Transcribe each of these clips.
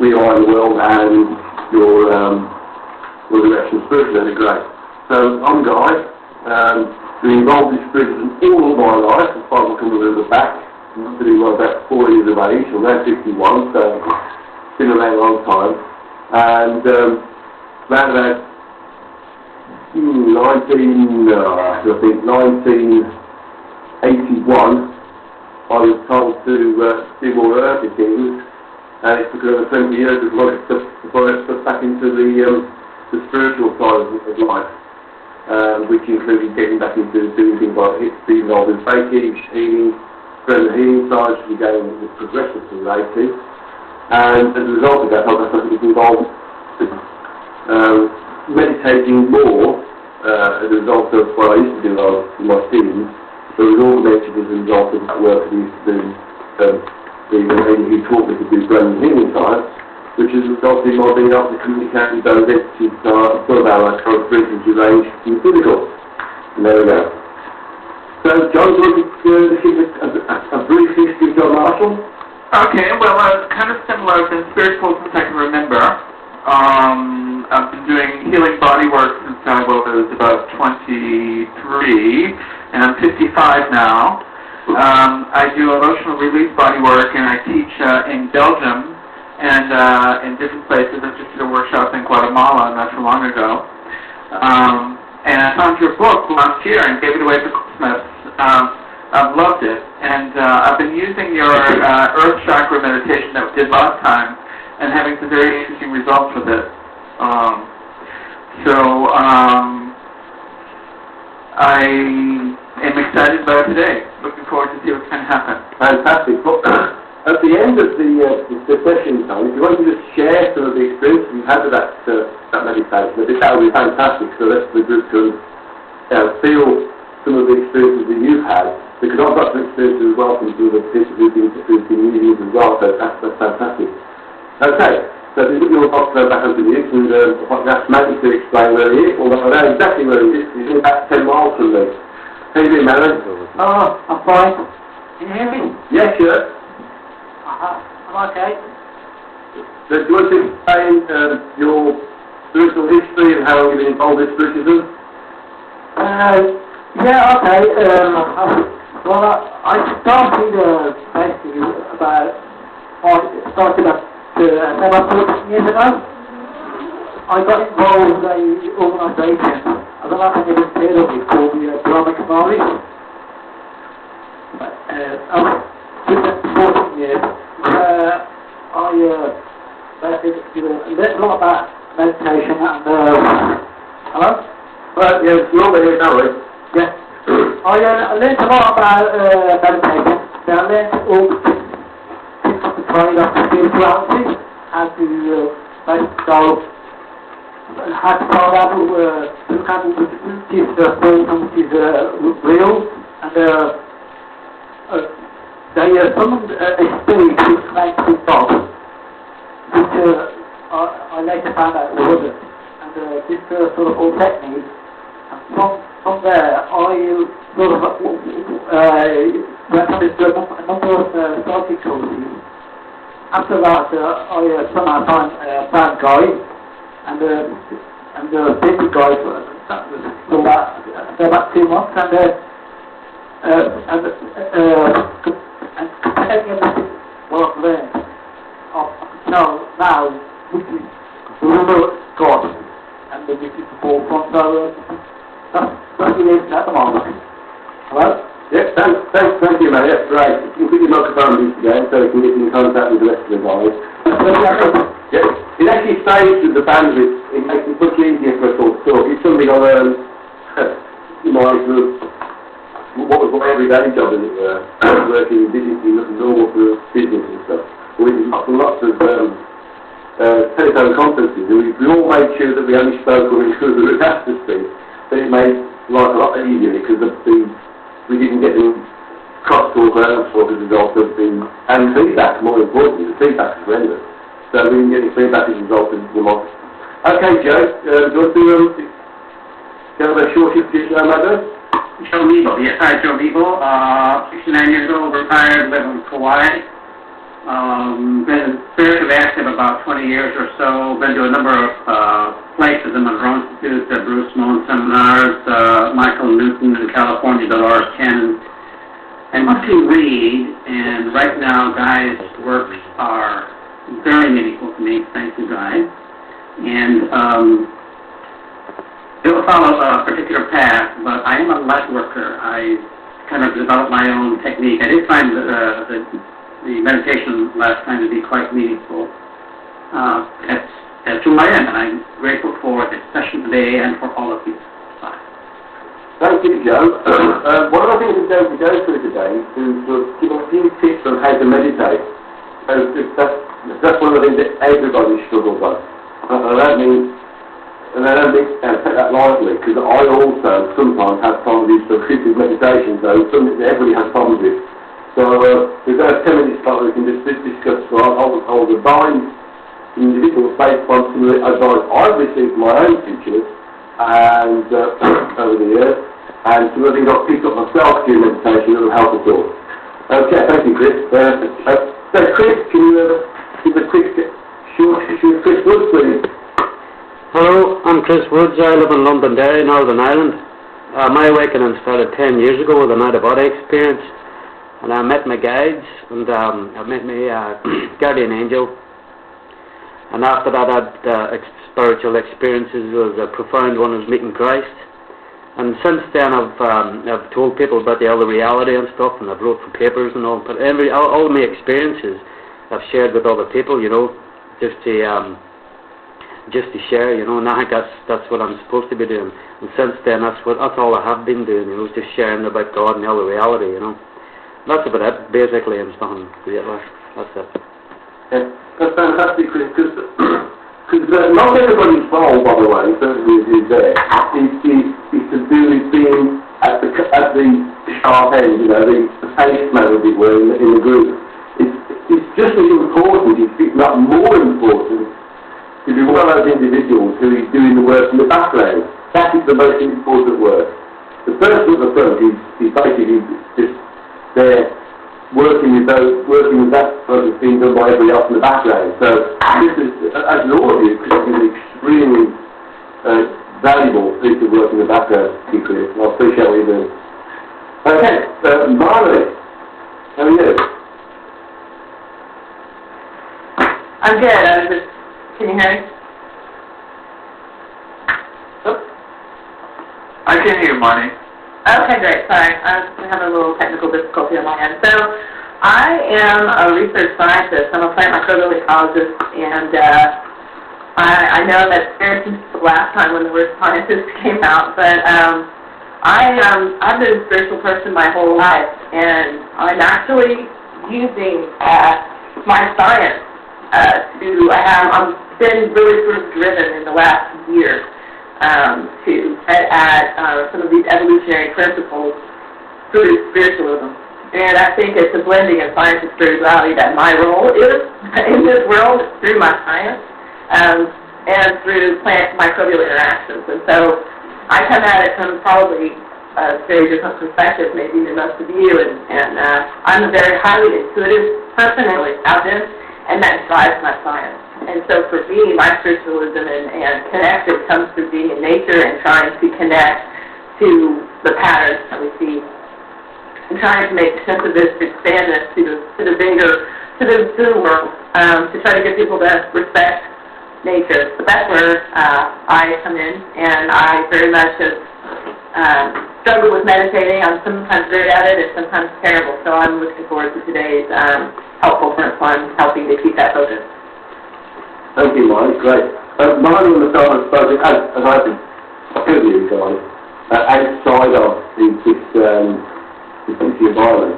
where you are in the world and your direction spiritually, that'd be great. So I'm Guy, been involved in spiritualism all of my life, as far as I can remember back. I'm about 4 years of age, I'm now 51, so it's been around a long time. And around about 1981, I was told to do more earthly things, and it took another 20 years before I got back into the spiritual side of life, which included getting back into doing things like being involved in Reiki, healing, spreading the healing side, which began with progressive to Reiki, and as a result of that, I got involved with meditating more as a result of what I used to do in my teens. So it was all mentioned as a result of that work I used to do, the lady who taught me to do brain healing science, which has resulted in my being able to communicate with those entities for about current frequency range in physical. And there we go. So, John, do you want to give a brief history of John Marshall? Okay, well, kind of similar. I've been spiritual since I can remember. I've been doing healing body work since I was about 23, and I'm 55 now. I do emotional release body work, and I teach in Belgium and in different places. I just did a workshop in Guatemala not too long ago. And I found your book last year and gave it away for Christmas. I've loved it, and I've been using your Earth Chakra meditation that we did last time and having some very interesting results with it. I am excited about today. Looking forward to see what's going to happen. Fantastic. Well, at the end of the session time, if you want to just share some of the experiences you've had with that meditation, that would be fantastic, so the rest of the group can feel some of the experiences that you've had, because I've got some experiences as well from some of the people who've been using it as well, so that's fantastic. Okay, so if you put your box back up to you, and that's Maggie to explain where he is, although I know exactly where he is. He's about 10 miles from me. How you doing, Madeline? Oh, I'm fine. Can you hear me? Yes, sure. I'm okay. So do you want to explain your spiritual history and how long you've been involved in spiritism? Yeah, okay. Well, I started basically about 14 years ago. I got involved in an organisation, I don't know if anyone's heard of it, called the Brahmic Marriage. I did that for 14 years. I basically learned a lot about meditation and hello? Well, yeah, it's not here now, right? Yeah. I learned a lot about meditation. Then I learned all the trade of spirituality, how to how to find out which is false and which is real, and they summoned a spirit who claimed to be God, which I later found out wasn't, and this sort of all technique, and from there I sort of went on a number of psychic courses. After that, I somehow found Guy, and the basic Guy for about 2 months, and comparing everything what I've learned, I can tell now which is the real God, and which is the forefront. So that's the reason at the moment. Hello? Yes, thank you, mate. That's great. You can put your microphone again so you can get in contact with the rest of the guys. Yes, it actually saves with the bandwidth. It makes it much easier for us all to talk. It's something I learned in my what was my everyday job, as it were, working in business, normal for business and stuff. We did lots of telephone conferences, and we all made sure that we only spoke when we were asked to speak. But it made life a lot easier because we didn't get any cross-talk or out-talk as a result of and feedback, more importantly, the feedback is horrendous. So we didn't get any feedback as a result of the model. Okay, Joe, do you want to have a short history of Mother? Joe Beeble, yes, hi, Joe Beeble, 69 years old, retired, live in Kauai. Been spiritually active about 20 years or so. Been to a number of places, the Monroe Institute, the Bruce Moen seminars, Michael Newton in California, Dolores Cannon. And mostly read, and right now Guy's works are very meaningful to me, thank you, Guy. And I don't follow a particular path, but I am a light worker. I kind of developed my own technique. I did find the meditation last time to be quite meaningful. That's who I am, and I'm grateful for this session today and for all of you. Bye. Thank you, Joe. One of the things we're going to go through today is to give a few tips on how to meditate. That's one of the things that everybody struggles on. And I don't mean take that lightly, because I also sometimes have problems with creative meditation, so something that everybody has problems with. So we've got 10 minutes that we can just discuss. So I'll advise individuals based on some of the advice I've received from my own teachers and over the years, and some of the things I've picked up myself during meditation that will help us all. Okay, thank you, Chris. So Chris, can you give a quick short Chris Woods, please? Hello, I'm Chris Woods. I live in Londonderry, Northern Ireland. My awakening started 10 years ago with an out-of-body experience, and I met my guides, and I met my guardian angel. And after that, I had spiritual experiences. It was a profound one, was meeting Christ. And since then, I've told people about the other reality and stuff, and I've wrote for papers and all. But all my experiences I've shared with other people, you know, just to share, you know. And I think that's what I'm supposed to be doing. And since then, that's all I have been doing, you know, just sharing about God and the other reality, you know. That's about it, basically. I'm nothing great. That's it. Yeah, that's fantastic, Chris, because not everybody involved, by the way, certainly is there, is to do with being at the sharp end, you know, the face man, as it were, in the group. It's just as important, if not more important, to be one of those individuals who is doing the work in the background. That is the most important work. The person at the front is basically just there working with that sort of thing done by everybody else in the background. So this is, as an audience, this is an extremely valuable piece of work in the background, particularly. I appreciate what you're doing. Okay, Marley, how are you? I'm good. Can you hear me? Oops. I can hear you, Marnie. Okay, great. Sorry, I was having a little technical difficulty on my end. So, I am a research scientist. I'm a plant microbial ecologist, and I know that since the last time when the word scientist came out, but I've been a spiritual person my whole life, and I'm actually using my science I've been really sort of driven in the last year to add some of these evolutionary principles through spiritualism. And I think it's a blending of science and spirituality that my role is in this world through my science and through plant microbial interactions. And so I come at it from probably a very different perspective maybe than most of you. And I'm a very highly intuitive person, really have been, and that drives my science. And so for me, my spiritualism and connection comes through being in nature and trying to connect to the patterns that we see, and trying to make sense of this, expand this to the bigger, to the world, to try to get people to respect nature. So that's where I come in, and I very much have struggled with meditating. I'm sometimes good at it, and sometimes terrible. So I'm looking forward to today's helpful on helping to keep that focus. Thank you, Molly. Great. Molly on the start of spoken, as I've been telling you guys, outside of this environment.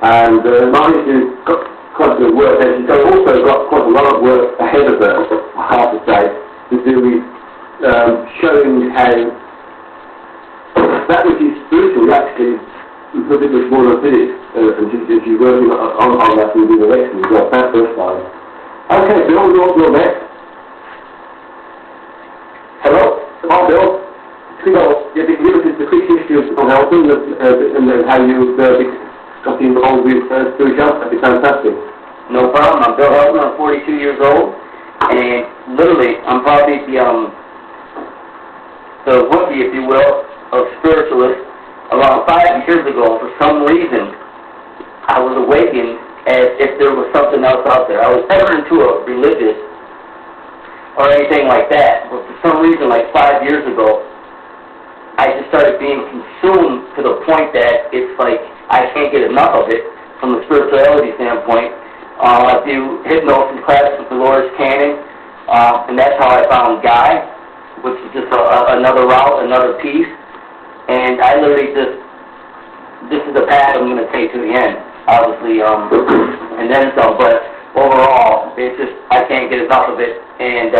And Molly's got quite a bit of work, and she's also got quite a lot of work ahead of her, I have to say, to do with showing how that which is spiritual actually is a bit much more than physics. And she's working on that and doing the next one. We've got that first time. Okay, Bill, you're next. Hello? Hi, Bill. Give us the quick history of helping and how you got involved with spirituality. That'd be fantastic. No problem. years old, and literally, I'm probably the rookie, if you will, of spiritualist. Around 5 years ago, for some reason, I was awakened as if there was something else out there. I was never into a religious or anything like that, but for some reason, like 5 years ago, I just started being consumed to the point that it's like I can't get enough of it from a spirituality standpoint. I do hypnosis classes with Dolores Cannon, and that's how I found Guy, which is just another route, another piece. And I literally this is the path I'm going to take to the end, obviously, and then some, but overall, it's just, I can't get enough of it, and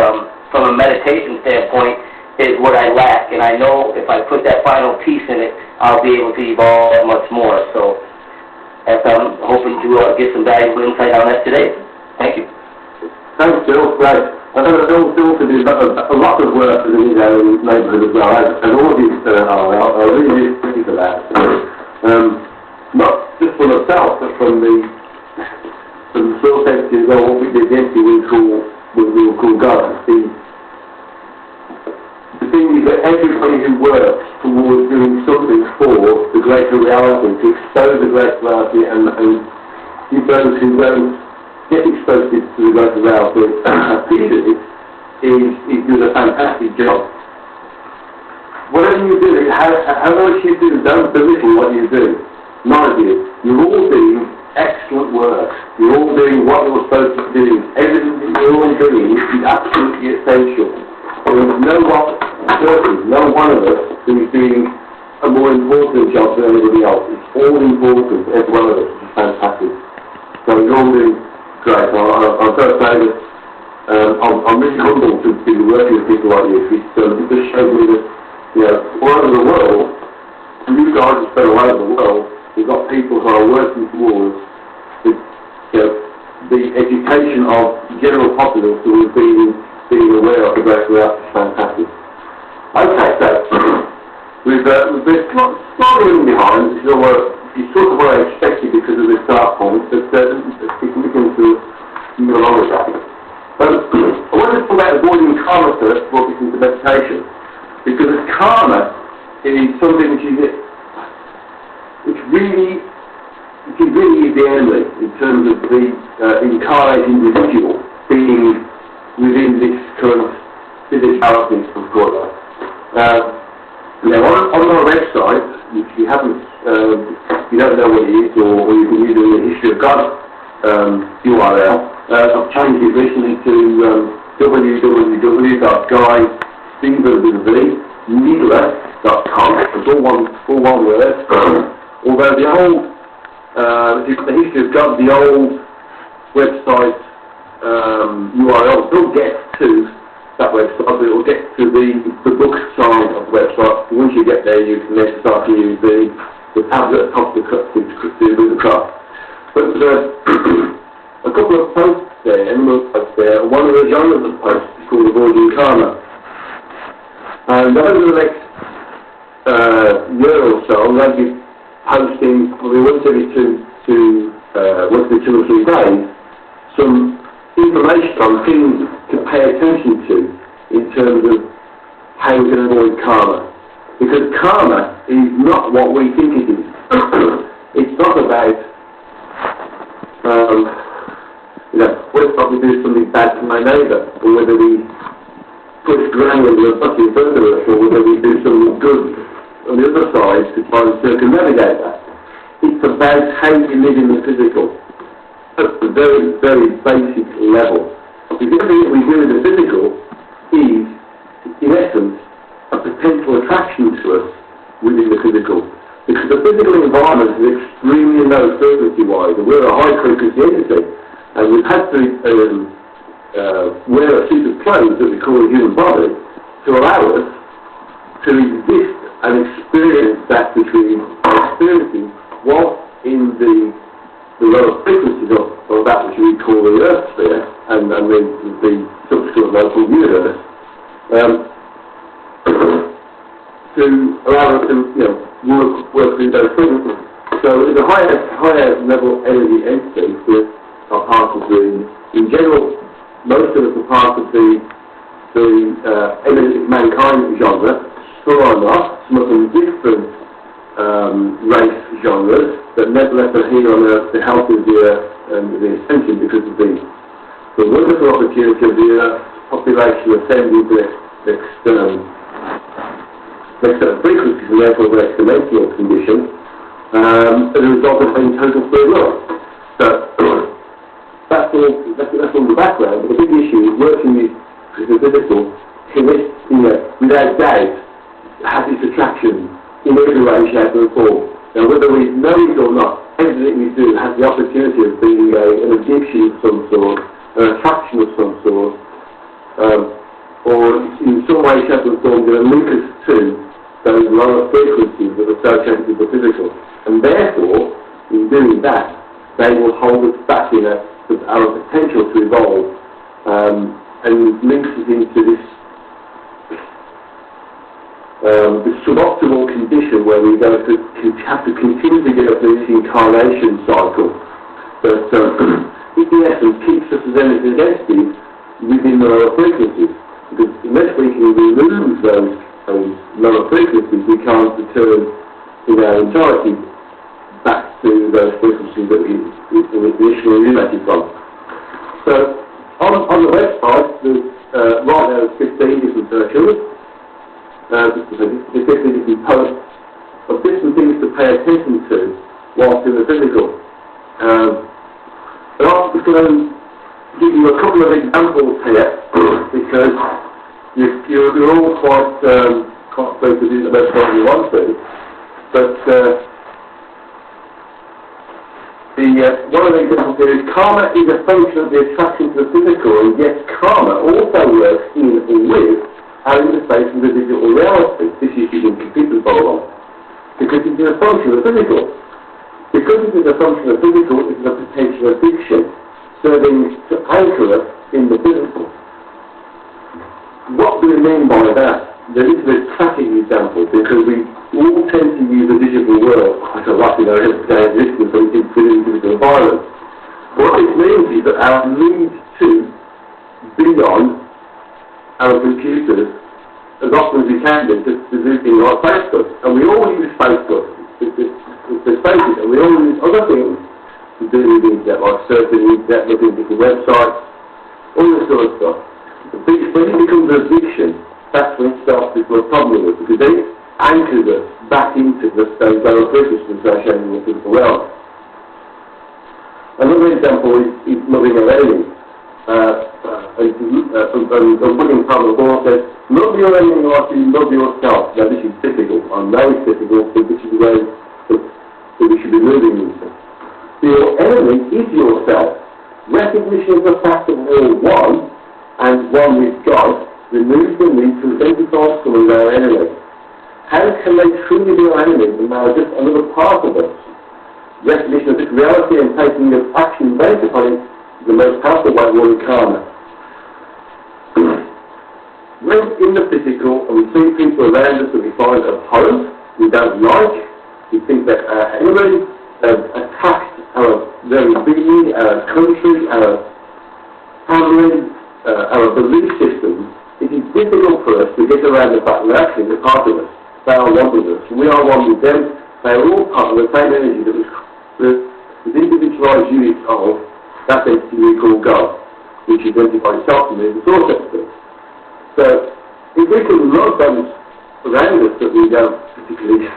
from a meditation standpoint, is what I lack, and I know if I put that final piece in it, I'll be able to evolve that much more, so I'm hoping to get some valuable insight on that today. Thank you. Thanks, Bill. Great. I know that Bill also did a lot of work in his own neighbourhood as well, and all of you are really happy for that. Not just for myself, but from the source entities, or what we did yesterday we will call God. The thing is that everybody who works towards doing something for the greater reality, to expose the greater reality, and you those who don't get exposed to the greater reality, repeatedly, is doing a fantastic job. Whatever you do, how much you do, don't belittle what you do. None of you. You're all doing excellent work. You're all doing what you're supposed to be doing. Everything that you're all doing is absolutely essential. There is no one of us who is doing a more important job than anybody else. It's all important, every one of us, which is fantastic. So you're all doing great. I've got to say that I'm really humbled to be working with people like you. It just shows me that, all over the world, and you guys have spent all over the world, we've got people who are working towards the education of the general populace who are being aware of the great reality. Fantastic. Okay, so we've been slightly running behind. It's sort of what I expected because of the start point, but we can move along with that. But I want to talk about avoiding karma first before we get into meditation, because karma is something which really is the enemy in terms of the incarnate individual being within this current physicality of God. Now, on our website, if you haven't, you don't know what it is, or you can use the History of God URL, I've changed it recently to www.guystephenneedler.com. It's all one word. Although the old, if you've got the History of God, the old website URL still gets to that website, but it will get to the book side of the website. Once you get there, you can then start to use the tablet at the top to do the craft. But a couple of posts there, one of the genres of posts is called Avoiding Karma. And over the next year or so, I'm going to be posting, probably once every two or 3 days, some information on things to pay attention to in terms of how we can avoid karma. Because karma is not what we think it is. It's not about, whether or not we do something bad to my neighbour, or whether we push ground under a bus in front of us, or whether we do something good on the other side to try and circumnavigate that. It's about how you live in the physical. At a very, very basic level. Because everything we do in the physical is, in essence, a potential attraction to us within the physical. Because the physical environment is extremely low frequency-wise, and we're a high-frequency entity. And we've had to wear a suit of clothes that we call a human body to allow us to exist and experience that which we are experiencing while in the lower frequencies of that which we call the Earth sphere and the subsequent local universe, to allow us to work through those frequencies. So it's a higher level energy entity that are part of in general of the ascension because of the wonderful opportunity of the Earth population ascending to external frequencies and therefore the exponential condition as a result of having total free will. So that's all the background, but the big issue is working with the physical without doubt has its attraction in every way, shape and form. Now whether we know it or not, everything we do has the opportunity of being an addiction of some sort, an attraction of some sort, or in some way, shape and form going to link us to those lower frequencies that are associated with the physical. And therefore, in doing that, they will hold us back in our potential to evolve, and links us into this suboptimal condition where we have to continue to get up to this incarnation cycle that, in essence, keeps us as anything against it within the lower frequencies. Because unless we can remove those lower frequencies, we can't return in our entirety back to those frequencies that we initially related from. So, on the website, there's right now 15 different versions. 15 different posts of different things to pay attention to whilst in the physical. And I'm just going to give you a couple of examples here because you're all quite free to do the best one you want to. But one of the examples here is karma is a function of the attraction to the physical, and yes, karma also works in or with our interface with the digital reality. This is you can completely follow on. Because it is a function of the physical. Because it is a function of the physical, it is a potential addiction, serving to anchor us in the physical. What do we mean by that? There is a classic example, because we all tend to use the digital world quite a lot in our everyday existence, so we can put it into the environment. What this means is that our need to be on our computers as often as we can do to do things like Facebook. And we all use Facebook, let's face it, and we all use other things to do with the internet, like surfing the internet, looking at different websites, all this sort of stuff. When it becomes an addiction, that's when it starts to become a problem with us, because then it anchors us back into those lower frequencies associated with the physical world. Another example is loving our enemies. William Palmer Hall says, love your enemy like you love yourself. Now this is difficult. I know it's difficult, but this is the way that we should be moving into. Your enemy is yourself. Recognition of the fact that we're all one, and one with God, removes the need to identify someone as our enemy. How can they truly be our enemy when they are just another part of us? Recognition of this reality and taking of action based upon it is the most powerful way of working karma. When in the physical and we see people around us that we find abhorrent, we don't like, we think that our enemy have attacked our very being, our country, our family, our belief systems, it is difficult for us to get around the fact that actually they're part of us. They are one with us. We are one with them. They are all part of the same energy that was the individualized units of that entity we call God, which identifies itself as the source entity. So, if we can love those around us that we don't particularly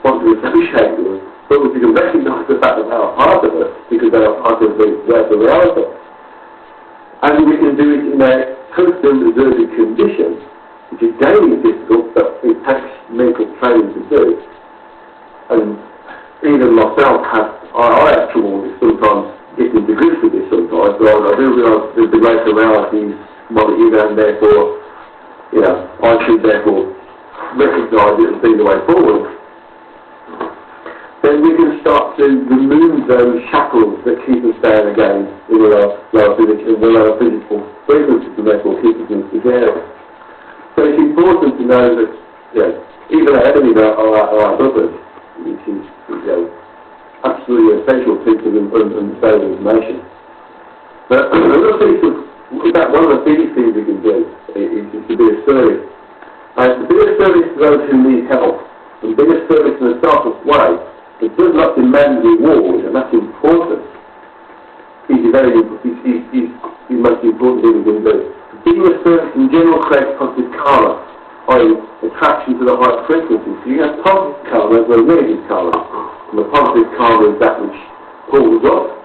want to associate with, but we can recognise the fact that they are part of us, because they are part of the reality. And we can do it in a constant reserved condition, which again is difficult, but it takes mental training to do. And even myself, I have trouble with sometimes getting to grips with this sometimes, but I do realise that the greater reality is what it is, and therefore, I should therefore recognise it and see the way forward. Then we can start to remove those shackles that keep us down again in the lower physical frequencies, and therefore keep us in this area. So it's important to know that even our enemies are our brothers, which is absolutely essential piece of understanding information. But another piece of, in fact, one of the biggest things we can do is to be of service. And to be of service to those who need help, and be of service in a selfless way, it does not demand reward, and that's important. is the most important thing we can do. Being a certain in general creates positive karma, i.e. attraction to the higher frequencies. So you have positive karma as well as negative karma. And the positive karma is that which pulls up,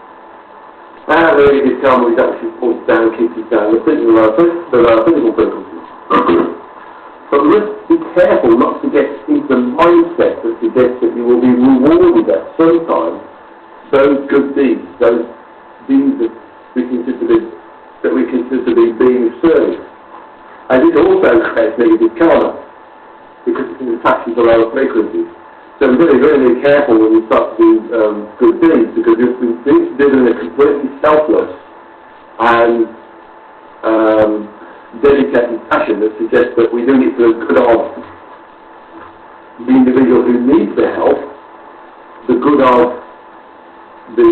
and the negative karma is that which pulls down, keeps us down, the lower physical frequencies. But we must be careful not to get into the mindset that suggests that you will be rewarded at some time those good deeds, those deeds that we consider to be being of service. And it also creates negative karma, because it's an attraction to lower frequencies. So we've got to be very, very careful when we start to do good deeds, because if we do it in a completely selfless and dedicated passion that suggests that we do it for the good of the individual who needs the help, the good of the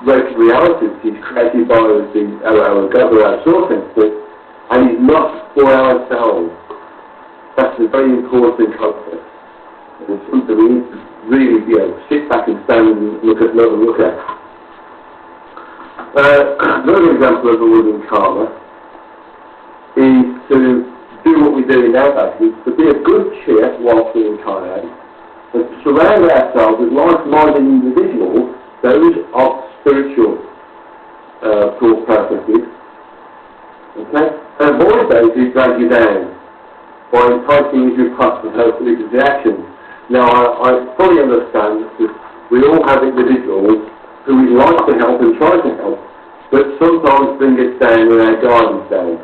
greater reality that is created by our God or our source entity, and is not for ourselves. That's a very important concept. And it's something we need to really sit back and stand and look at. Another example of the word in karma is to do what we're doing now, basically, to be a good cheer whilst we're incarnated, and to surround ourselves with like-minded individuals, those of spiritual thought processes, okay? And avoid those who drag you down by enticing you to pass and help religious reactions. Now, I fully understand that we all have individuals who we like to help and try to help, but sometimes bring us down when our guard is down.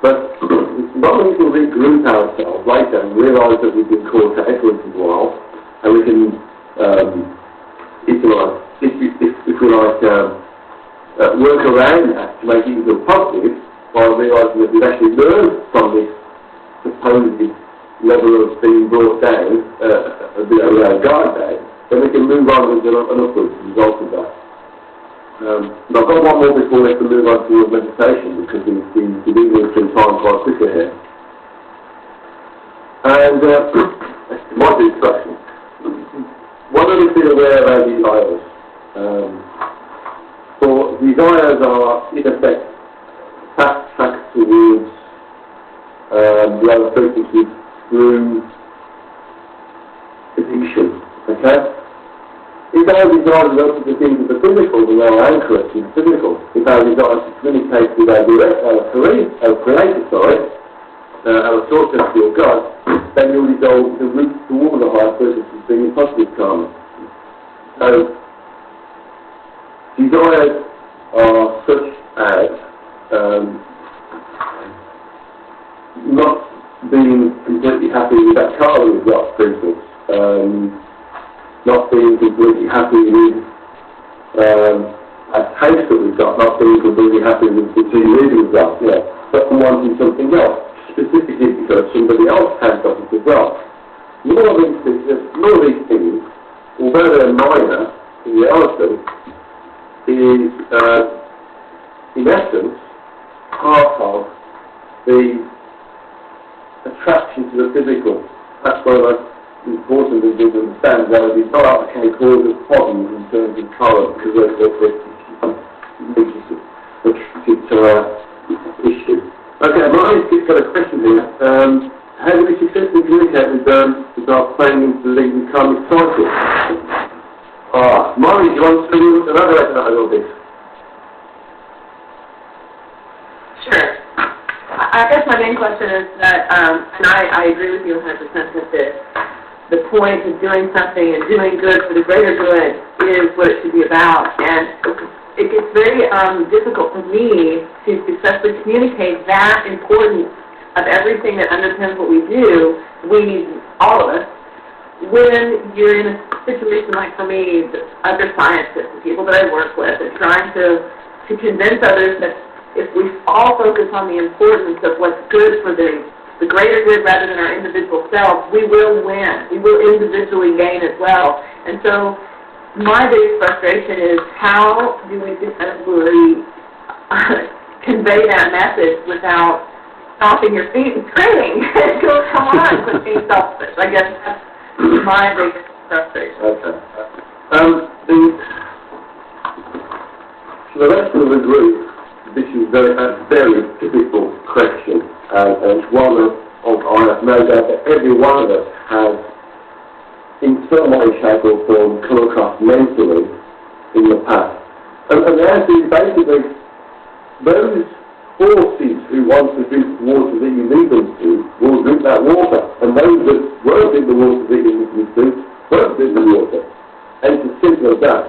But it's not that we can regroup ourselves later and realise that we've been caught out for a little while, and we can, if we like, work around that to make it feel positive by realising that we've actually learned from this supposed level of being brought down, with our guard down, then we can move on and upwards as a result of that. And I've got one more before we have to move on towards meditation, because we've been moving through time quite quickly here. And my distraction. One of the things aware of our desires. For desires are, in effect, fast tracks towards lower frequencies through addiction. Okay? If our desires are to the things of the physical, then they are anchored in the physical. If our desires to communicate with our creator, our source entity or God, then you'll resolve the route toward the higher frequencies being positive karma. So, desires are such as not being completely happy with that car that we've got, for instance. Not being completely happy with a taste that we've got, not being completely happy with the TV we've got, but wanting something else, specifically because somebody else has got it as well. None of these things, although they're minor, in reality, is, in essence, part of the attraction to the physical. That's one of the important things to understand, that a desire can cause us problems in terms of colour, because they're attracted to our issue. Okay, I've got a question here. How do we successfully communicate with our planning to lead the karmic cycle? Molly, do you want to elaborate on that a little bit? Sure. I guess my main question is that, and I agree with you 100% that the point of doing something and doing good for the greater good is what it should be about. And it gets very difficult for me to successfully communicate that importance of everything that underpins what we do, all of us, when you're in a situation like, for me, other scientists, the people that I work with, and trying to convince others that if we all focus on the importance of what's good for the greater good rather than our individual selves, we will win. We will individually gain as well. And so my biggest frustration is, how do we successfully convey that message without stomping your feet and screaming? Go, come on, quit being selfish. I guess that's my biggest frustration. Okay. For the rest of the group, this is a very difficult question, and it's one of I have no doubt that every one of us has, in some way, shape or form, come across mentally in the past. And the answer is basically, those horses who want to drink the water that you lead them to will drink that water, and those that won't drink the water that you lead them to won't drink the water. And it's as simple as that.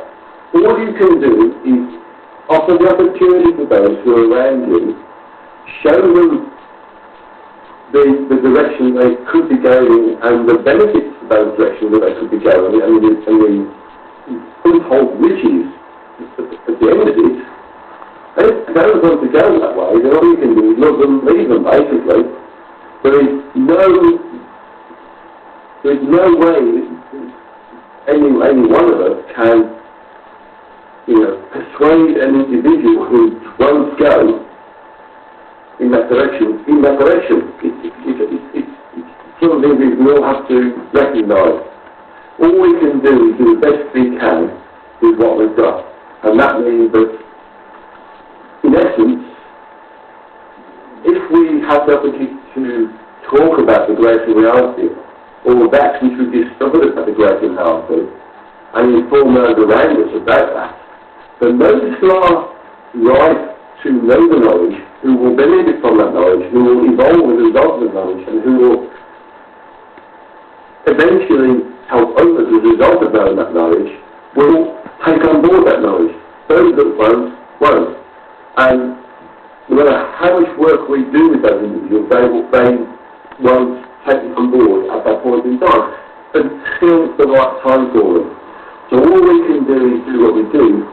All you can do is offer the opportunity to those who are around you, show them the direction they could be going and the benefits of those directions that they could be going and the untold riches at the end of it. And if they don't want to go that way, then all you can do is love them, leave them, basically. There is no way any one of us can, persuade an individual who won't go in that direction. It's something we all have to recognise. All we can do is do the best we can with what we've got. And that means that, in essence, if we have the opportunity to talk about the greater reality, or that which we've discovered about the greater reality, and inform those around us about that, then those who are right to know the knowledge, who will benefit from that knowledge, who will evolve as a result of the knowledge, and who will eventually help others as a result of knowing that knowledge, will take on board that knowledge. Those that won't. And no matter how much work we do with those individuals, they won't take it on board at that point in time until it's the right time for them. So all we can do is do what we do,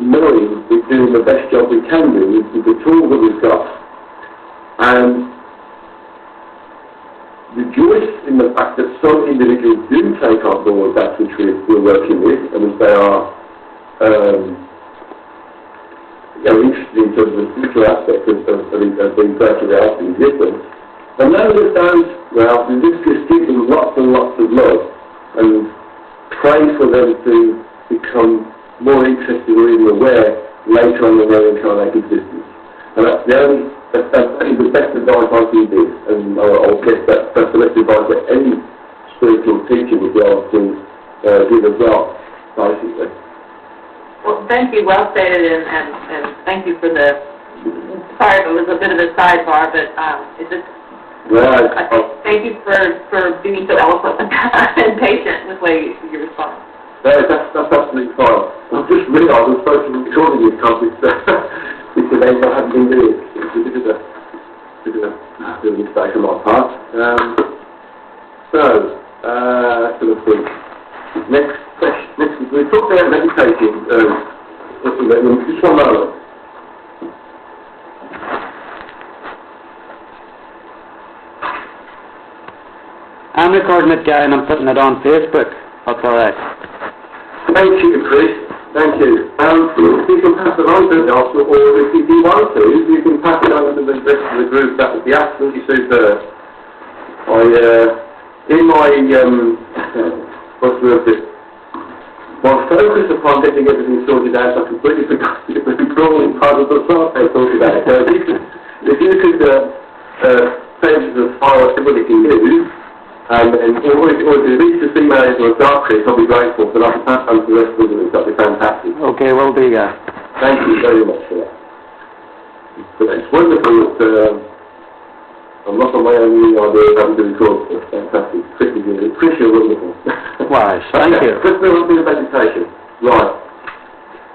knowing we're doing the best job we can do with the tools that we've got, and rejoice in the fact that some individuals do take on board that which we're working with, and if they are interested in terms of the spiritual aspect of the greater reality of existence, and those of those, well, we just give them lots and lots of love, and pray for them to become more interested or even aware later on in their incarnate existence. And that's the best advice I can give, and I'll guess that's the best advice that any spiritual teacher would be able to give as well, basically. Well, thank you, well stated, and thank you for the, sorry if it was a bit of a sidebar, but it just, thank you for being so eloquent and patient with the way you respond. That's absolutely fine. I've just realised I'm supposed to be recording this conference this event. I haven't been doing it. It's a bit of a mistake on my part. Let's see. Next question. We talked about meditation. Just one moment. I'm recording it, Guy, and I'm putting it on Facebook. That's all right. Thank you, Chris. Thank you. You can pass it on to the doctor, or if you want to, you can pass it on to the rest of the group. That would be absolutely superb. My focus upon getting everything sorted out, I completely forgot it was a crawling part of the thought I talked about. So if you could send us a file of everybody can do, or if you reach the emails or a dark Chris, I'll be grateful, but I can pass on to the rest of the group. That'd be fantastic. Okay, will do, Guy. Thank you very much for that. It's wonderful that I'm not on my own new idea of having to record stuff. Fantastic. Chris, you're wonderful. Wise, thank you. Let's move on to meditation. Right.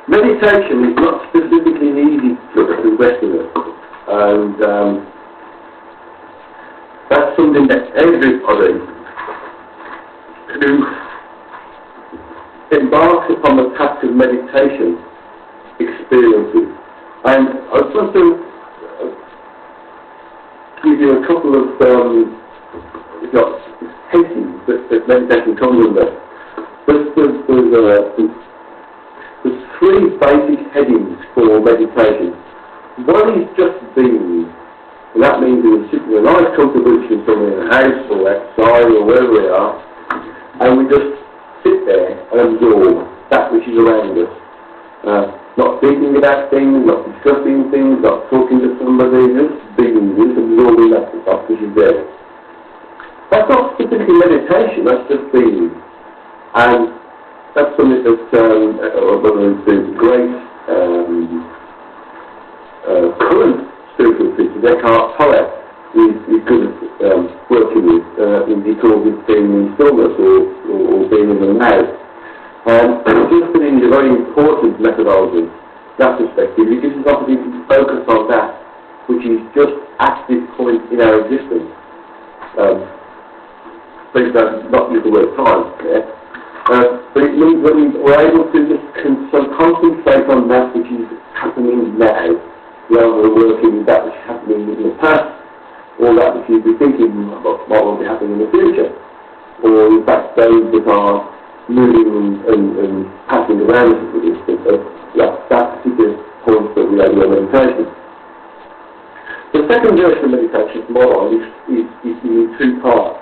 Meditation is not specifically easy for the Westerners. And that's something that everybody who embarks upon the task of meditation experiences. And I just want to give you a couple of headings that meditation comes under. There's three basic headings for meditation. One is just being. And that means we're sitting in a nice comfortable position somewhere in the house or outside or wherever we are, and we just sit there and absorb that which is around us. not thinking about things, not discussing things, not talking to somebody, just being, just absorbing that stuff which is there. That's not specifically meditation, that's just being. And that's something that the great current spiritual teacher, Eckhart Tolle, is good at working with. He calls it being in stillness or being in the now. And just being is a very important methodology, that perspective. It gives us opportunity to focus on that, which is just at this point in our existence. Please don't not use the word time there. But it means that we're able to just concentrate on that which is happening now, rather than working with that which is happening in the past, or that which you'd be thinking about what will be happening in the future, or in fact those that are moving and passing around us at this that particular point that we have in meditation. The second version of meditation model is in two parts.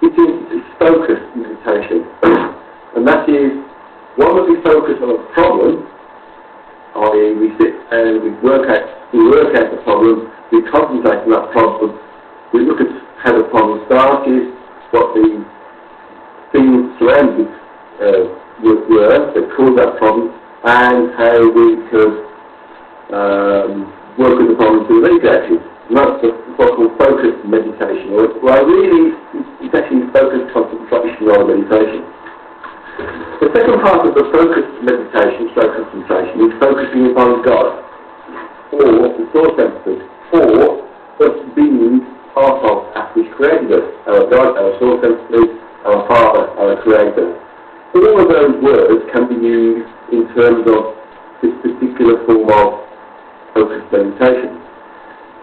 It is focused meditation, and that is one that we focus on a problem, i.e. we sit and we work out the problem, we concentrate on that problem, we look at how the problem started, what the things surrounding were that caused that problem, and how we could work with the problem to alleviate it. And that's what's called focused meditation. Well, really, it's actually focused concentration rather than meditation. The second part of the focused meditation, concentration, is focusing upon God, or the source emphasis, or us being part of that which created us, our God, our source emphasis, our Father, our Creator. All of those words can be used in terms of this particular form of focused meditation.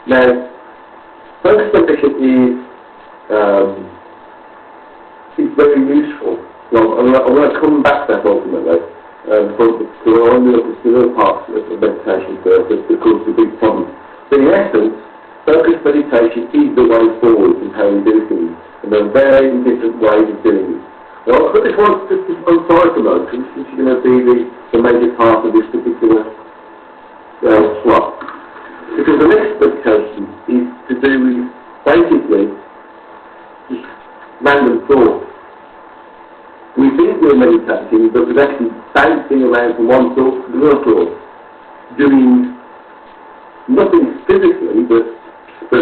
Now, focused meditation is very useful. Now, I'm going to come back to that ultimately, but we're on the other parts of meditation first, because the big problem. But in essence, focused meditation is the way forward in how we do things, and there are very different ways of doing it. Now, I'll put this one side for a moment, because this is going to be the major part of this particular slot. Because the next meditation is to do with, basically, just random thoughts. We think we're meditating, but we're actually bouncing around from one thought to another thought, doing nothing physically, but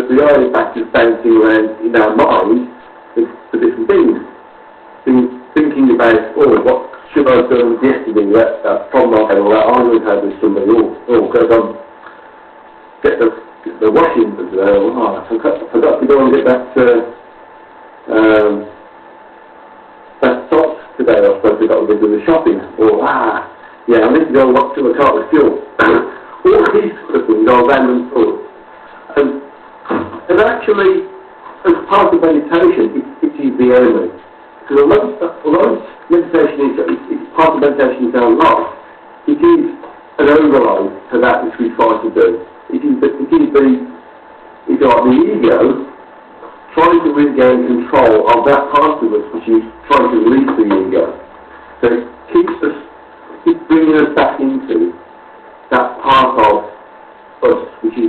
we are in fact just bouncing around in our mind for different things. Thinking about, what should I have done yesterday, that problem I had, or that argument I had with somebody, because I'm get the washing, I forgot to go and get that socks today. I was supposed to go and do the shopping, I need to go and fill a car with fuel. All these sort of things are random thoughts. And actually, as part of meditation, it is the enemy. Because although meditation is part of meditation in our life, it is an override to that which we try to do. It is the ego trying to regain control of that part of us which is trying to release the ego. So it keeps bringing us back into that part of us which is,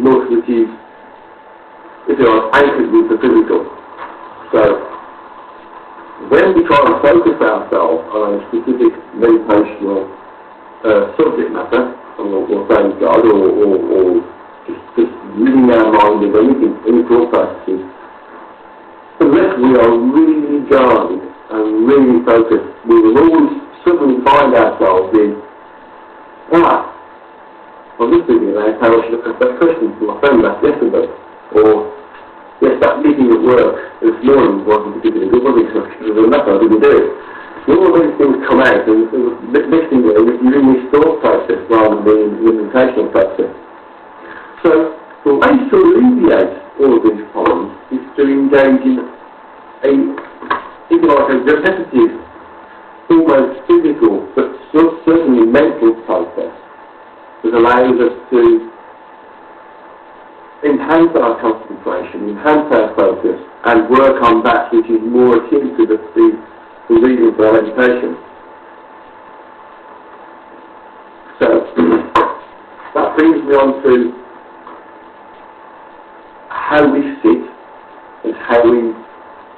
if you like, anchored with the physical. So when we try to focus ourselves on a specific meditational subject matter, or saying God, or just using our mind in anything, any thought processes, unless we are really guarded and really focused, we will always suddenly find ourselves in, I'm just thinking about how I should have asked that question to my friend last yesterday, or yes, that meeting at work this morning wasn't particularly good, was it? Because of that I didn't do it. All of these things come out, and next thing you know, you're in this thought process rather than the meditational process. So, the way to alleviate all of these problems is to engage in a repetitive, almost physical, but certainly mental process that allows us to enhance our concentration, enhance our focus, and work on that which is more akin to the reason for our meditation. that brings me on to how we sit and how we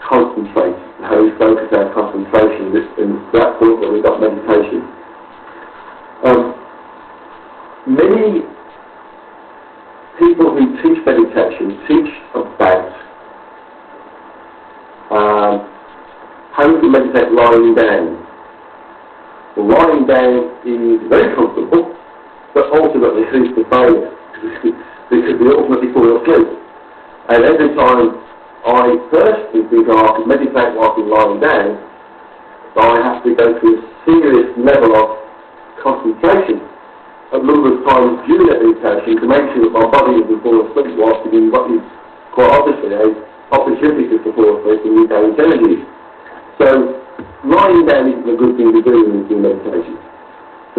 concentrate, and how we focus our concentration, and that's point where we've got meditation. Many people who teach meditation teach about how you can meditate lying down. Well, lying down is very comfortable, but ultimately leads to failure because we ultimately fall asleep. And every time I personally think I can meditate whilst I'm lying down, I have to go through a serious level of concentration a number of times during that meditation to make sure that my body doesn't fall asleep whilst doing what is quite obviously an opportunity to fall asleep and regain energy. So lying down isn't a good thing to do when you do meditation.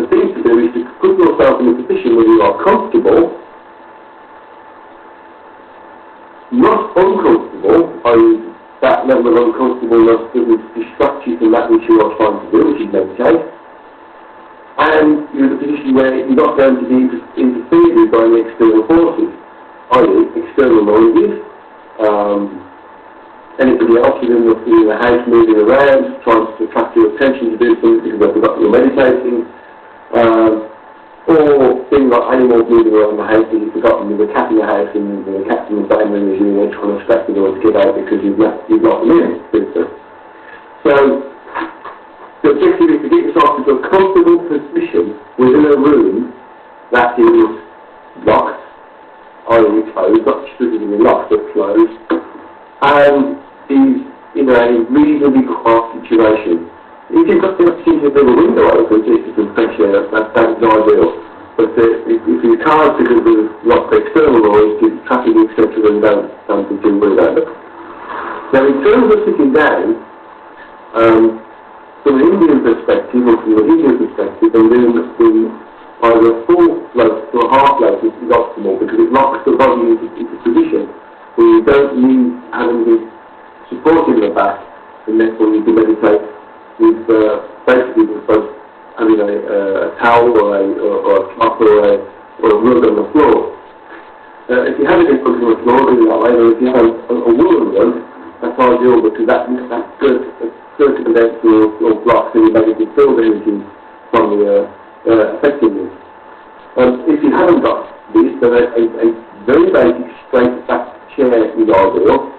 The thing to do is to put yourself in a position where you are comfortable, not uncomfortable, i.e. that level of uncomfortableness that would distract you from that which you are trying to do, which is meditate, and you're in a position where you're not going to be interfered with by any external forces, i.e. external noises, anybody else within the house moving around, trying to attract your attention to do something because they've forgotten you're meditating, or things like animals moving around the house and you've forgotten there's a cat in the house and the cat's in the same room as you and they're trying to scratch the door to get out because you've not them in. So the objective is to get yourself into a comfortable position within a room that is locked, i.e. closed, not strictly locked but closed, and is in a reasonably quiet situation. If you've got the opportunity to leave a window open to get some fresh air, that's ideal. But if you can't because there's lots of external noise, traffic, etc., then don't do worry about it. Now in terms of sitting down, from an Indian perspective, or from the Indian perspective, then doing either a full float to a half float is optimal because it locks the body into position where you don't need having supporting the back, and therefore you can meditate with basically with both having a towel or a cloth or a rug on the floor. If you have it in front of the floor, do it that way, or if you have a woolen rug, that's ideal because that circumvents or blocks any negative field energy from the affecting you. If you haven't got this, then a very basic straight back chair is ideal,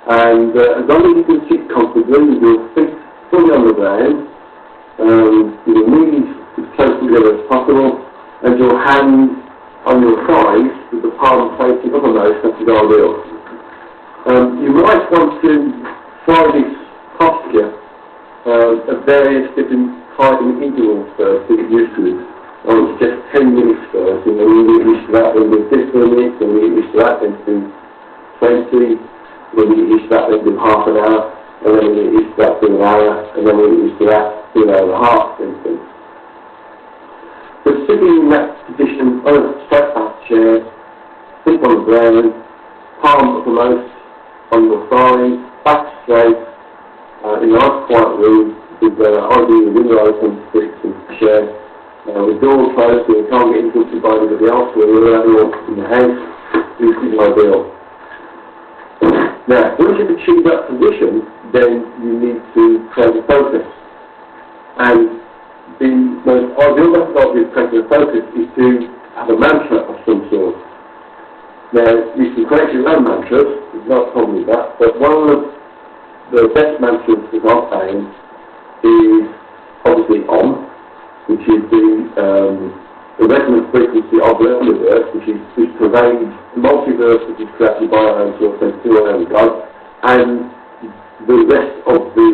and as long as you can sit comfortably with your feet fully on the ground, with your knees as close together as possible, and your hands on your thighs with the palm facing uppermost, that is ideal. You might want to try this posture at various different time intervals first to get used to it. It's just 10 minutes first, and then you get used to that, then do 15 minutes, and you get used to that, then do 20, then you get used to that, then do half an hour, and then you get used to that, do an hour, and then you get used to that, do an hour and a half, for instance. So sitting in that position on a straight back chair, feet on the ground, palm uppermost on your thighs, back straight, in a nice quiet room, with ideally the window open, sticks and chair, with doors closed so you can't get interrupted by anybody else or anyone in the house. This is ideal. Now, once you've achieved that position, then you need to create a focus. And the most ideal method of creating a focus is to have a mantra of some sort. Now, you can create your own mantras, there's no problem with that, but one of the best mantras that I've found is obviously Om, which is the resonant frequency of the universe, which pervades the multiverse which is created by our own source, and through our own God, and the rest of the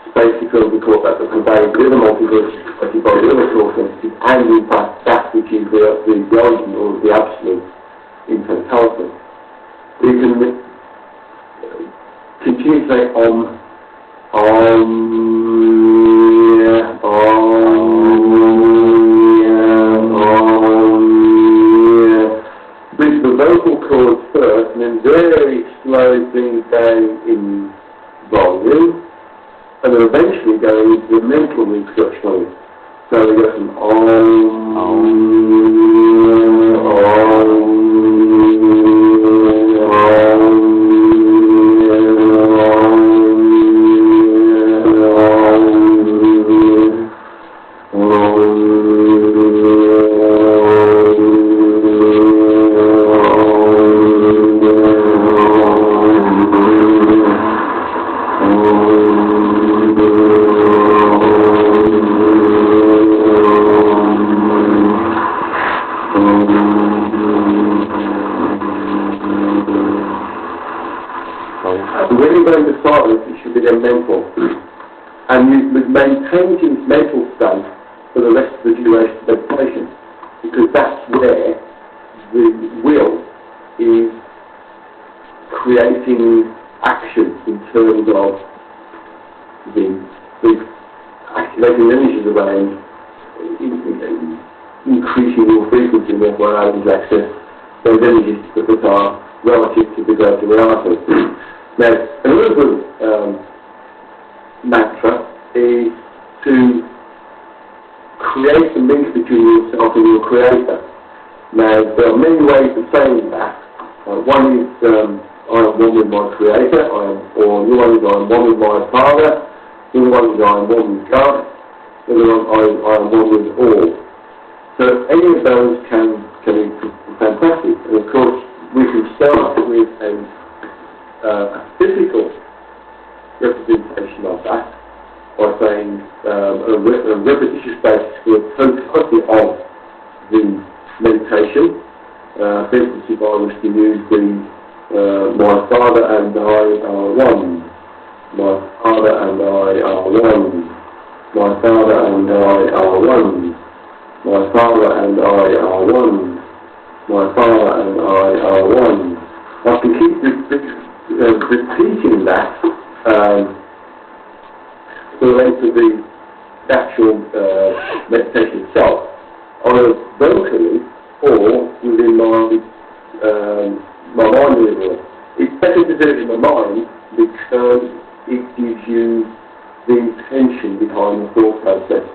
space, if you want to call that, that pervades the other multiverse created by the other source entities, and in fact that which is the origin or the absolute in totality. You can continue to say Om, with the vocal cords first, and then very slowly things down in volume, and then eventually going into the mental reproduction of it. So we go from Om, then mental. And you would maintain this mental state for the rest of the duration of meditation, because that's where the will is creating action in terms of the activating energies around increasing your frequency and therefore allowing you to access those energies that are relative to the greater reality. Now, another good mantra is to create a link between yourself and your creator. Now, there are many ways of saying that. One is I am one with my creator, or the one is I am one with my father, the other one is I am one with God, the other one I am one with all. So any of those can be fantastic. And of course, we can start with a physical representation of that by saying a repetitious basis for the totality of the meditation. For instance, if I was to use my father and I are one, my father and I are one, my father and I are one, my father and I are one, my father and I are one. I can keep repeating that for the length of the actual meditation itself, either vocally or within my mind level. It's better to do it in the mind because it gives you the intention behind the thought process.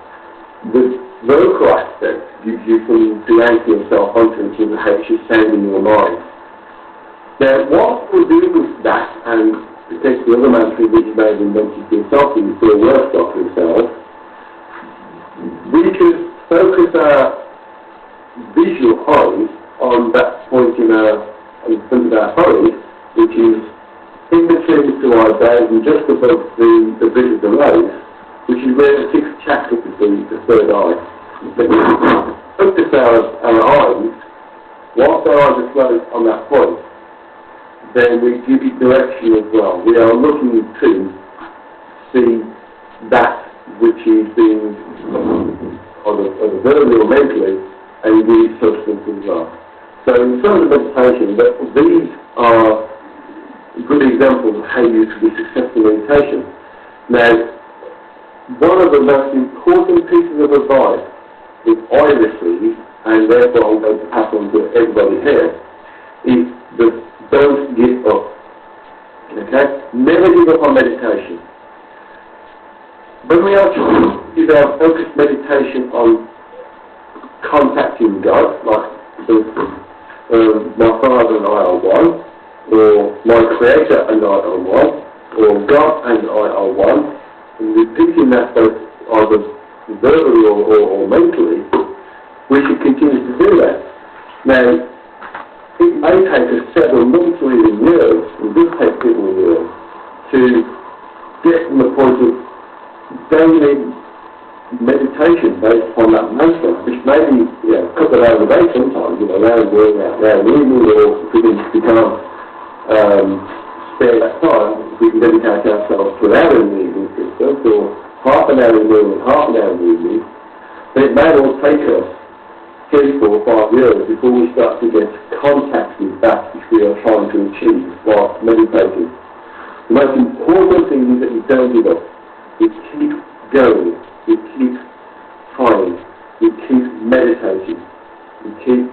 The vocal aspect gives you something to anchor yourself onto in terms of how it should sound in your mind. Now, what we'll do with that, and potentially other mantras that you may have invented for yourself and you feel workshop for yourself, we can focus our visual eyes on that point in front of our forehead, which is in between the two eyebrows and just above the bridge of the nose, which is where the sixth chakra is, the third eye. But we focus our eyes, whilst our eyes are closed on that point, then we give it direction as well. We are looking to see that which is being, either verbally or mentally, and give it substance as well. So in terms of meditation, these are good examples of how you can be successful in meditation. Now, one of the most important pieces of advice that I receive, and therefore I'm going to pass on to everybody here, is that don't give up. Okay? Never give up on meditation. When we are is our focused meditation on contacting God, like my Father and I are one, or my Creator and I are one, or God and I are one, and repeating that both either verbally or mentally, we should continue to do that. Now, it may take us several months or even years, and does take people years, to get from the point of daily meditation based on that mantra, which may be a couple of hours a day sometimes, around working out, around evening, or if we can't spare that time, we can dedicate ourselves to an hour in the evening, for instance, or half an hour in the morning, half an hour in the evening. But it may all take us 3, 4, 5 years before we start to get contact with that which we are trying to achieve while meditating. The most important thing is that you don't give up. You keep going. You keep trying. You keep meditating. You keep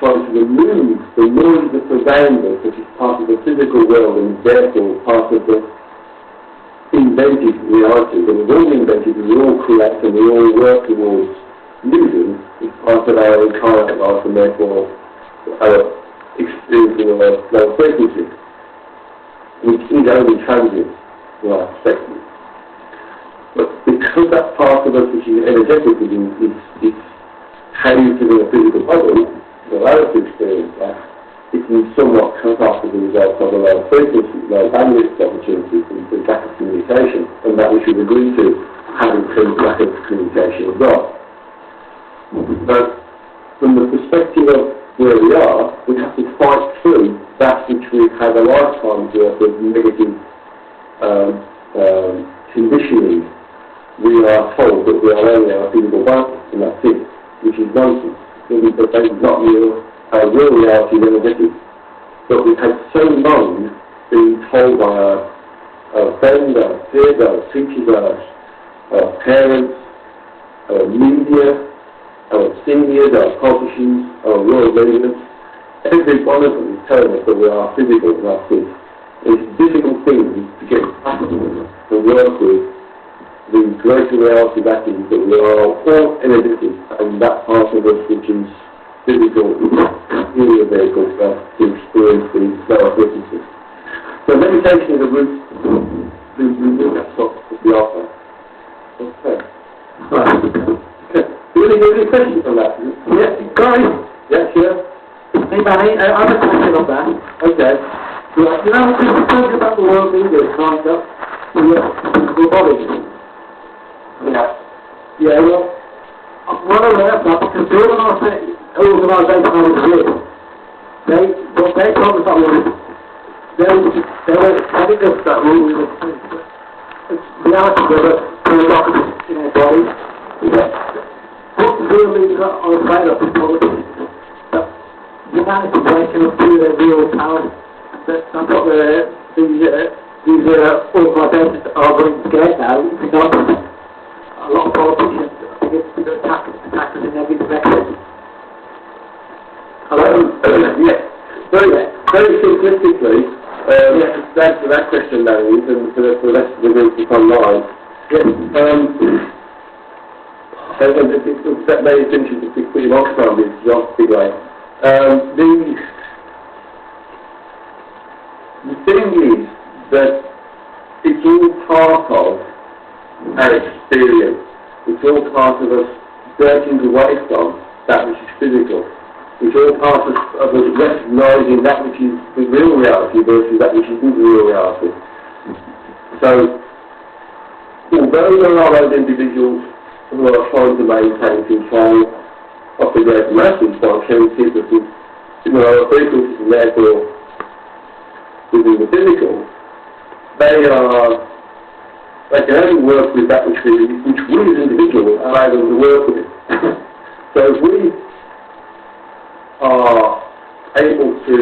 trying to remove the noise that surrounds us, which is part of the physical world and therefore part of the invented reality that we've all invented and we all create and we all work towards using is part of our incarnate life and therefore experiencing a low frequency, which is only transient from our perspective. But because that part of us which is energetic is how you live in a physical body, to allow us to experience that, it can somewhat cut off as a result of a low frequency, low bandwidth opportunities and the lack of communication, and that we should agree to having lack of communication as well. But from the perspective of where we are, we have to fight through that which we've had a lifetime's worth of negative conditioning, we are told that we are only our physical body, and that's it, which is nonsense. Because that is not real. Our real reality is energetic. But we've had so long being told by our friends, our peers, our teachers, our parents, our media, our seniors, our politicians, our world leaders, every one of them is telling us that we are physical, and that's it. It's a difficult thing to get past and work with the greater reality that is that we are all energetic, and that part of us which is physical is really a vehicle for us to experience these lower frequencies. So meditation is a route to remove that sort of the offer. Okay. Right. Okay. Do you have any questions on that? Yeah, guys. Yeah, sure. Hey, Manny, I have a question on that. Okay. Right, you know, we're talking about the world leaders lined up the body. Yeah. Yeah, well, I'm well aware of that because the organisation I was with, what they told us that was, they were telling us that we were, reality was a documents in our bodies. What the real leaders are afraid of is politics. That humanity waking up to their real power. That's what these organisations are going to get now. It's not a lot of politicians. I think it's going to attack us in every direction. Hello? Yes. Very simplistically, to answer that question, Larry, and for the rest of the group to come live. Yes. That may finish it pretty much from this big way. The thing is that it's all part of our experience. It's all part of us breaking away from that which is physical. It's all part of us recognising that which is the real reality versus that which isn't the real reality. So, although there are those individuals who are trying to maintain control of the great masses by killing people with lower frequencies and therefore within the physical, they can only work with that which we as individuals are able to work with. So if we are able to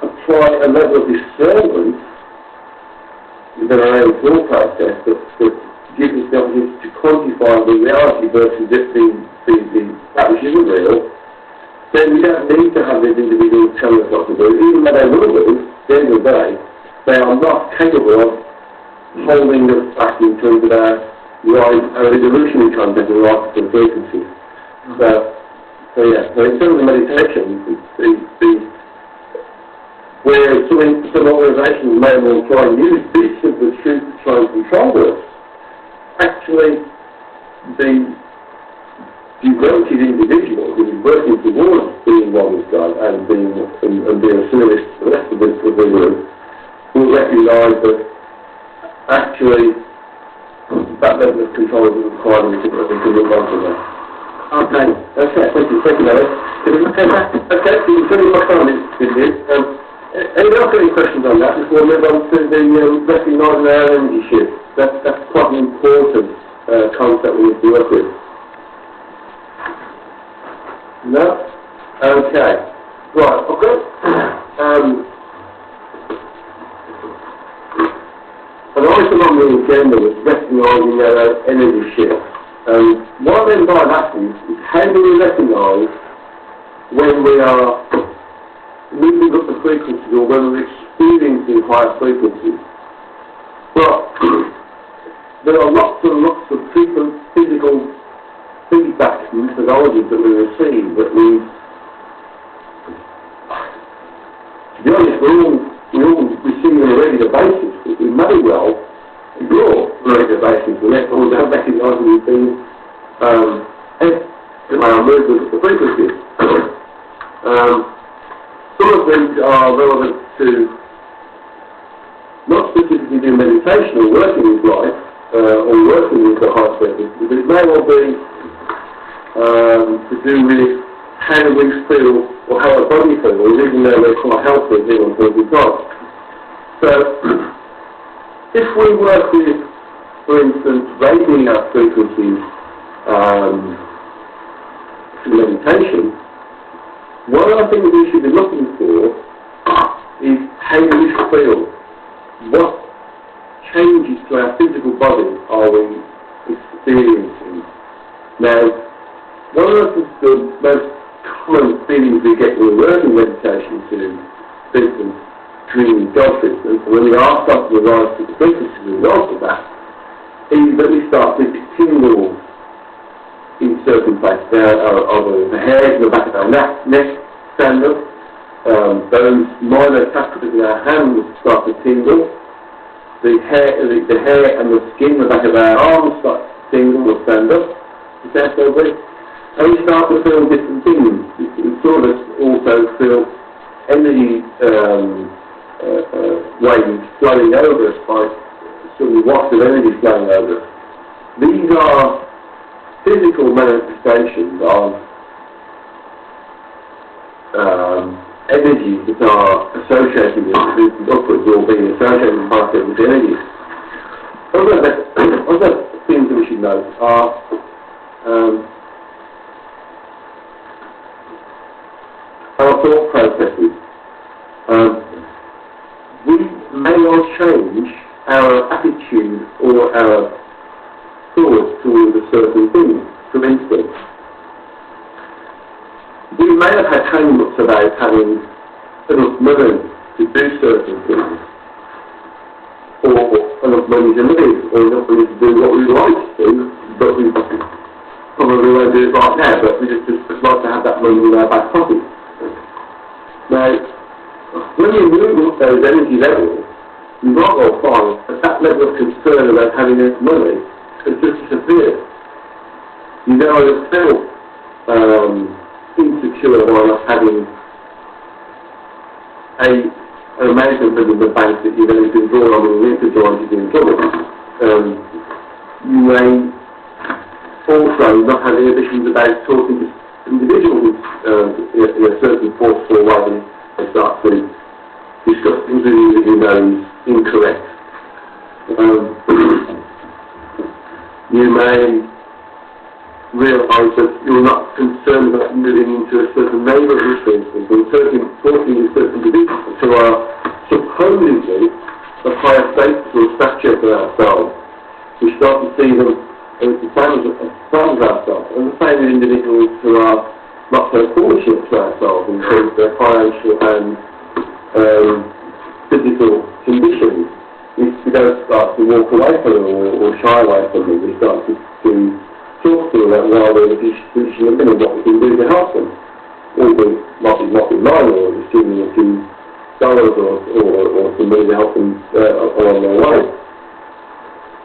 apply a level of discernment within our own thought process that gives us the opportunity to quantify the reality versus that which isn't real, then we don't need to have these individuals telling us what to do. Even though they will do, at the end of the day, they are not capable of holding us back in terms of our evolutionary content and right and frequencies. So in terms of meditation, where some organisations may well try and use bits of the truth to try and control us, actually the devoted individual who is working towards being one with God and being a service to the rest of the group will recognise that actually that level of control is required and we can move on from that. Okay, thank you, Larry. Okay, so you've pretty much done this. Anyone else got any questions on that before we move on to the recognising our energy shift? That's quite an important concept we need to work with. No? Okay. Right, okay. An item on the agenda was recognising our energy shift. What I mean by that is how do we recognise when we are moving up the frequencies or when we're experiencing higher frequencies? Well, there are lots and lots of physical feedback methodologies that we receive that we, to be honest, we all receive on a regular basis, but we may well ignore on a regular basis, and therefore we don't recognise these things as our movement of the frequencies. Some of these are relevant to not specifically doing meditation or working with life, or working with the high frequencies, but it may well be to do with how we feel or how our body feels, even though we're quite healthy at any one point in time. So, if we work with, for instance, raising our frequencies through meditation, one of the things we should be looking for is how do we feel? What changes to our physical body are we experiencing? Now, one of the most common feelings we get when we're working meditation to, for instance, dreaming God, for instance, and when we are starting to rise to the frequency as a result of that, is that we start to tingle in certain places. Either the hairs in the back of our neck stand up, those minor chakras in our hands start to tingle, the hair and the skin in the back of our arms start to tingle or stand up, and we start to feel different things. We sort of also feel energy waves flowing over us, by sort of watts of energy flowing over us. These are physical manifestations of energies that are associated with upwards or being associated with positive energies. Other things that we should note are our thought processes. We may well change our attitude or our thoughts towards a certain thing. For instance, we may have had hang-ups about having enough money to do certain things, or enough money to live, or enough money to do what we like to do, but we probably won't do it right now, but we just like to have that money in our back pocket. Now, when you move up those energy levels, you might well find that that level of concern about having enough money has just disappeared. You know, I felt insecure by not having an amount of money in the bank that you've only been drawn on when you need to draw to be in trouble. You may also not have inhibitions about talking to individuals in a certain forceful way. They start to discuss things with you that you know is incorrect. You may realise that you're not concerned about moving into a certain neighbourhood, for instance, or talking with certain individuals who are supposedly of higher status or stature than ourselves. We start to see them as the same as ourselves, and the same with individuals who are not so fortunate to ourselves in terms of their financial and physical conditions. We don't start to walk away from them or shy away from them. We start to talk to them about why they're in the position of living and what we can do to help them. Or we might be lying or just giving them a few dollars or some money to help them along their way.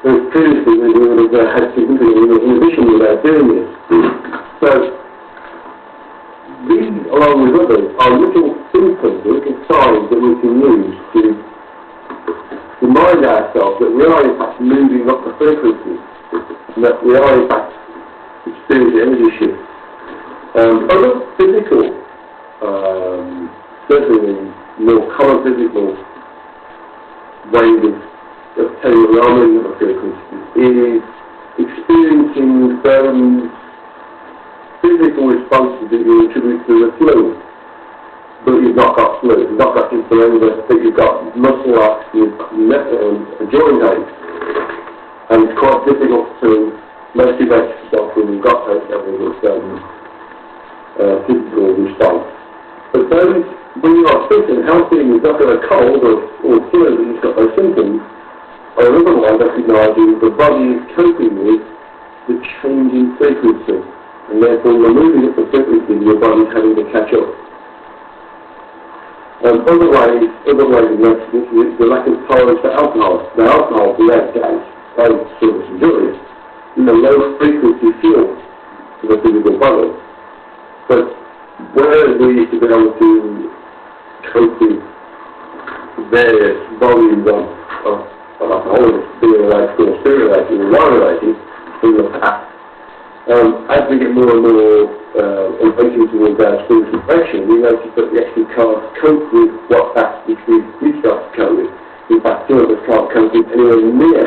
Whereas previously we would have had significant inhibition without doing this. So, these, along with others, are little symptoms, little signs that we can use to remind ourselves that we are in fact moving up the frequency, and that we are in fact experiencing energy shifts. Other physical, certainly more common physical ways of telling we are moving up the frequency is experiencing those physical responses that you attribute to the flu, but you've not got flu, you've not got influenza, but you've got muscle aches, you've got joint aches, and it's quite difficult to motivate yourself when you've got those levels of physical response. But those, when you are fit and healthy and you've not got a cold or flu and you've got those symptoms, are another way of recognising the body is coping with the changing frequency. And therefore you're moving at the frequency your body's having to catch up. Other ways of noticing this is the lack of tolerance for alcohol. Now alcohol, without doubt, both service and injurious, is a low frequency fuel for the physical body. But whereas we used to be able to cope with various volumes of alcohol, being related or spirit related or wine related in the past, as we get more and more inviting towards our spiritual direction, we notice that we actually can't cope with what that which we start to cope with. In fact, some of us can't cope with anywhere near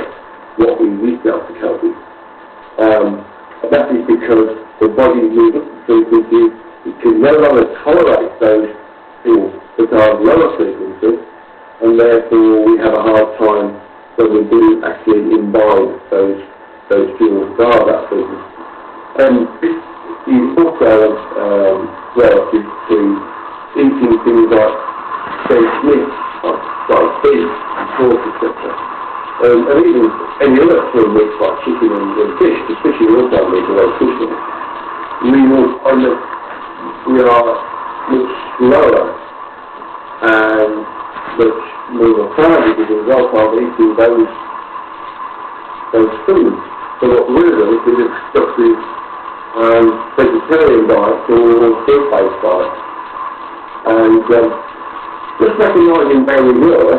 what we used to be able to cope with. And that is because the body moves frequencies, it can no longer tolerate those fuels that are lower frequency, and therefore we have a hard time when we do actually imbibe those fuels that are that frequency. And this is also relative to eating things like very meat, like beef, pork, etc. And even any other small meats like chicken and fish, especially also meat or fish meat, we will find that we are much slower and much more lethargic as a result of eating those foods. So what we're doing is we're stuck with vegetarian diets or food-based diets. And just recognising where we were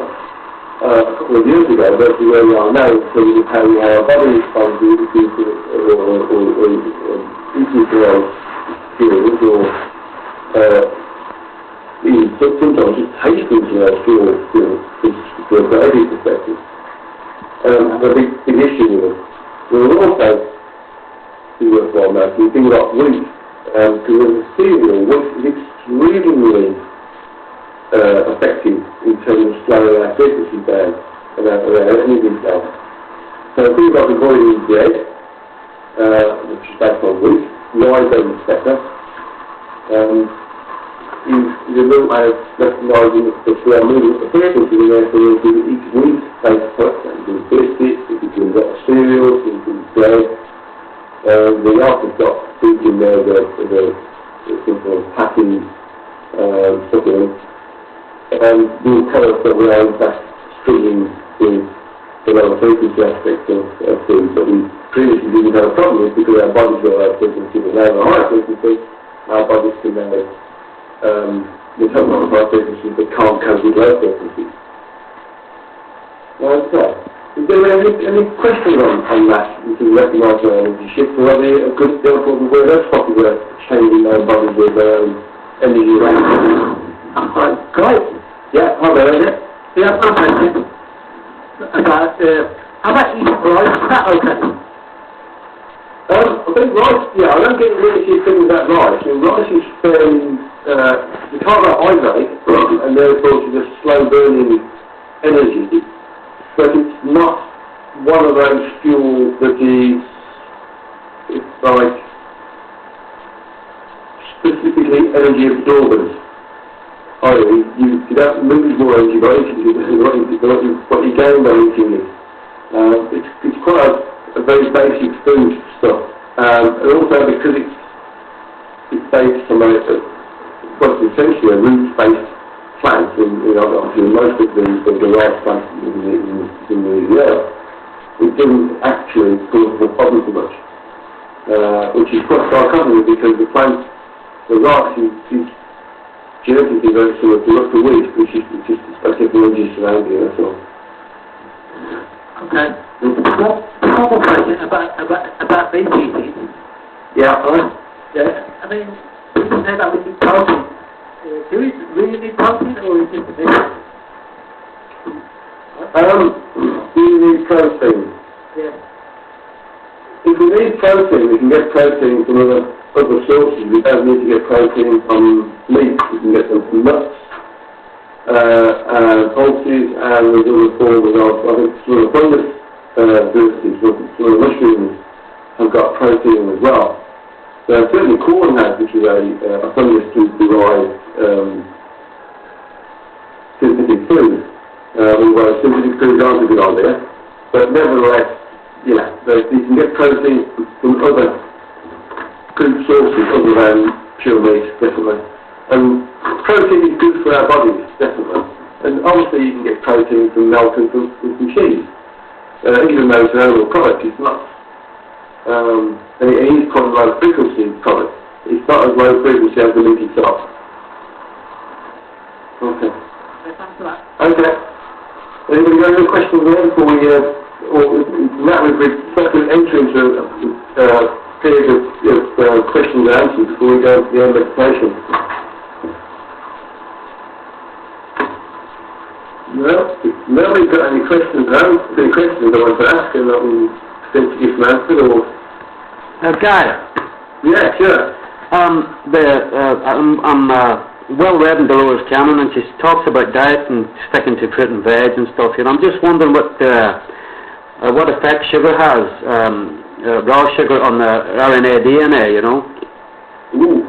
a couple of years ago versus where we are now in terms of how our body responds to eating for those fuels or even sometimes just tasting for those fuels from a variety perspective. Have a big issue with it. We will also do worthwhile now. We think about wheat, because as a cereal, wheat is extremely effective in terms of slowing our frequency down and our energy down. So things like avoiding bread, which is based on wheat, rye bread is better. Is a little way of recognising that we are moving at the frequency, and therefore if we eat wheat-based products, if we do biscuits, if we do cereals, if we do bread, we also got things in there that simple packing supplements. Will tell us that we are in fact struggling with the lower frequency aspect of food that we previously didn't have a problem with because our bodies were low frequency, but now we're higher frequency, our bodies can now we have a lot of high frequencies that can't cope with low frequencies. Okay. Is there any questions on that? You can recognise our energy shift, or are they a good example of where those properties are changing our bodies with energy around? Great. Yeah, hi there, is it? Yeah, I'm question about how about eating rice? Is that okay? I think rice, yeah, I don't get really few things about rice. I mean, rice is fairly, it's carbohydrate, and therefore it's a slow burning energy, but it's not one of those fuels that is, it's like, specifically energy absorbers. You don't lose more energy by eating it, what you gain by eating it. It's quite a very basic food stuff. And also because it's based from what's essentially a root-based plant, and obviously most of the rice plants in the earth, it doesn't actually cause the problem so much. Which is quite dichotomy because the rice is genetically very similar to wheat, which is just a technology surrounding it, that's all. Okay. One more question about meat eating. Yeah, Yeah. I mean, people say that we need protein. Do we really need protein, or is it a bit? Do you need protein? Yeah. If we need protein, we can get protein from other sources. We don't need to get protein from meat. We can get them from nuts, pulses, and there's other forms of, I think, some of the fungus derivatives, some of the mushrooms have got protein as well. Certainly corn has, which is a fungus-derived synthetic food. Although synthetic foods aren't a good idea, but nevertheless, yeah, you can get protein from other food sources other than pure meat, definitely. And protein is good for our bodies, definitely. And obviously you can get protein from milk and from cheese. Even though it's an animal product, it's not. And it is quite a low frequency product. It's not as low frequency as the meat itself. Okay. Thanks for that. Okay. Anybody got any questions there before we, that we've certainly enter into a period of questions and answers before we go to the end of the presentation. No. No, if nobody's got any questions, I want to ask, and I can potentially give some answers, or... Guy, Yeah, sure. I'm well read in Dolores Cannon, and she talks about diet and sticking to fruit and veg and stuff. You know, I'm just wondering what effect sugar has, raw sugar on the RNA DNA. You know. Ooh.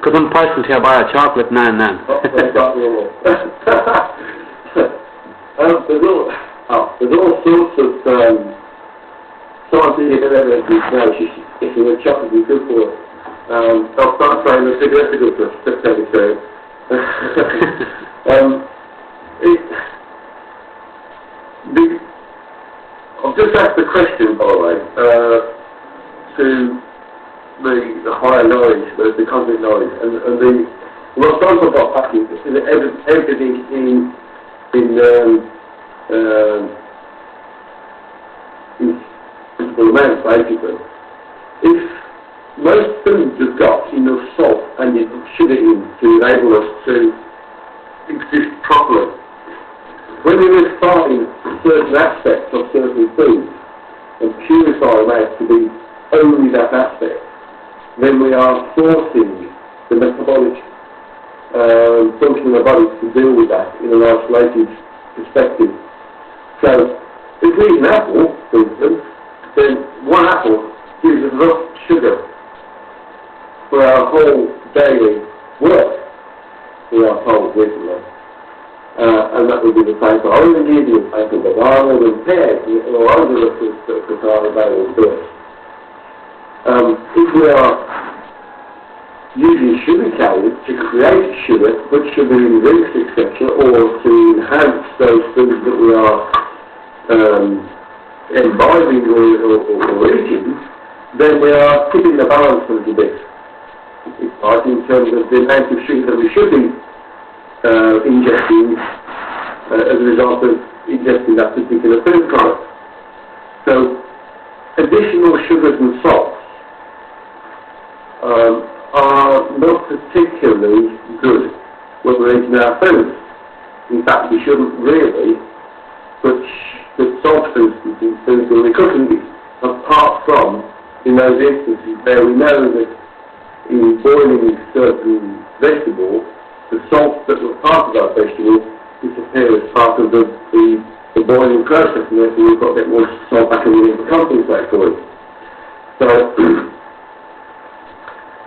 Because I'm passionate to buy a chocolate now and then. There's all sorts of scientific evidence now. If you were chocolate, you good for it. I'll start saying the cigarettes are good for us. Let's take it through. I've just asked the question, by the way, to the higher knowledge, the cosmic knowledge, and what I'm talking about back is everything in visible amounts, basically. If most foods have got enough salt and you put sugar in to enable us to exist properly, when we refine certain aspects of certain foods and purify them out to be only that aspect, then we are forcing the metabolic function of the body to deal with that in an isolated perspective. So, if we eat an apple, for instance, then one apple gives us enough sugar for our whole daily work, we are told recently. And that would be the same for other ingredients, like a banana and pears, or other fruits that are available to us. If we are using sugar carriers to create sugar, put sugar in drinks, etc., or to enhance those foods that we are imbibing or eating, then we are tipping the balance a little bit. Right, in terms of the amount of sugar that we should be ingesting as a result of ingesting that particular food product. So, additional sugars and salts are not particularly good when we're eating our food. In fact, we shouldn't really put salt, for instance, in foods when we're cooking it, apart from in those instances where we know that in boiling certain vegetables, the salts that were part of that vegetable disappear as part of the boiling process, and therefore we've got to get more salt back in to compensate for it. So,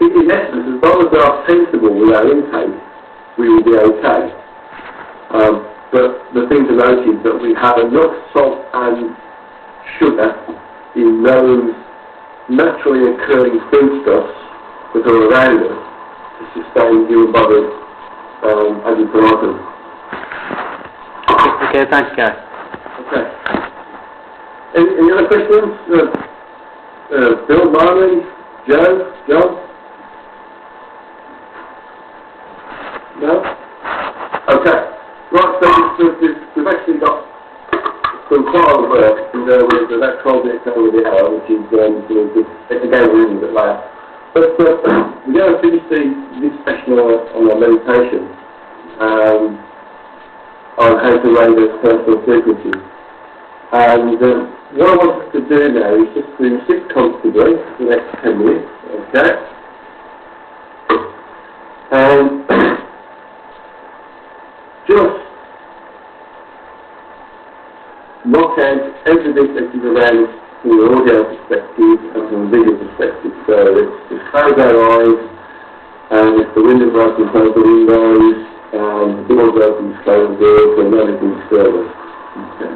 in essence, as long as we are sensible with our intake, we will be okay. But the thing to note is that we have enough salt and sugar in those naturally occurring foodstuffs that are around us to sustain human bodies as you promote them. Okay, thanks, guys. Okay. Any other questions? Bill, Marley, Joe, John? No? Okay. Right, so we've actually got some trial work, and we're about 12 minutes over the hour, which is again a little bit later. But we're going to finish this session on our meditation on how to raise those personal frequencies. And what I want us to do now is just to sit comfortably for the next 10 minutes, okay? And just knock out everything that is around us from an audio perspective and from a visual perspective. So let's just close our eyes, and if the windows are open, close the windows, and the doors open, close the doors, and everything disturbs us. Okay.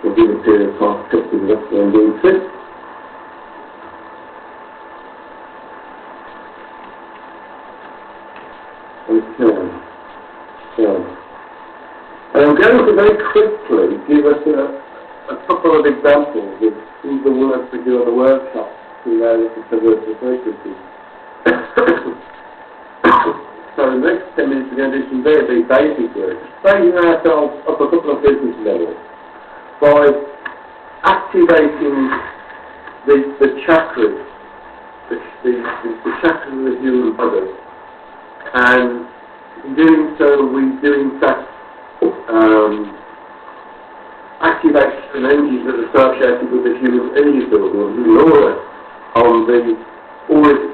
We'll give a period of time to pick things up and do it. Okay. So, and I'm going to very quickly give us a couple of examples of some of the work we do on the workshop to allow us to convert the frequencies. So in the next 10 minutes we're going to do some very, very basic work. Raising ourselves up a couple of frequency levels by activating the chakras, the chakras of the human body, And in doing so, we do in fact activate certain energies that are associated with the human energy field, or human aura, on the auric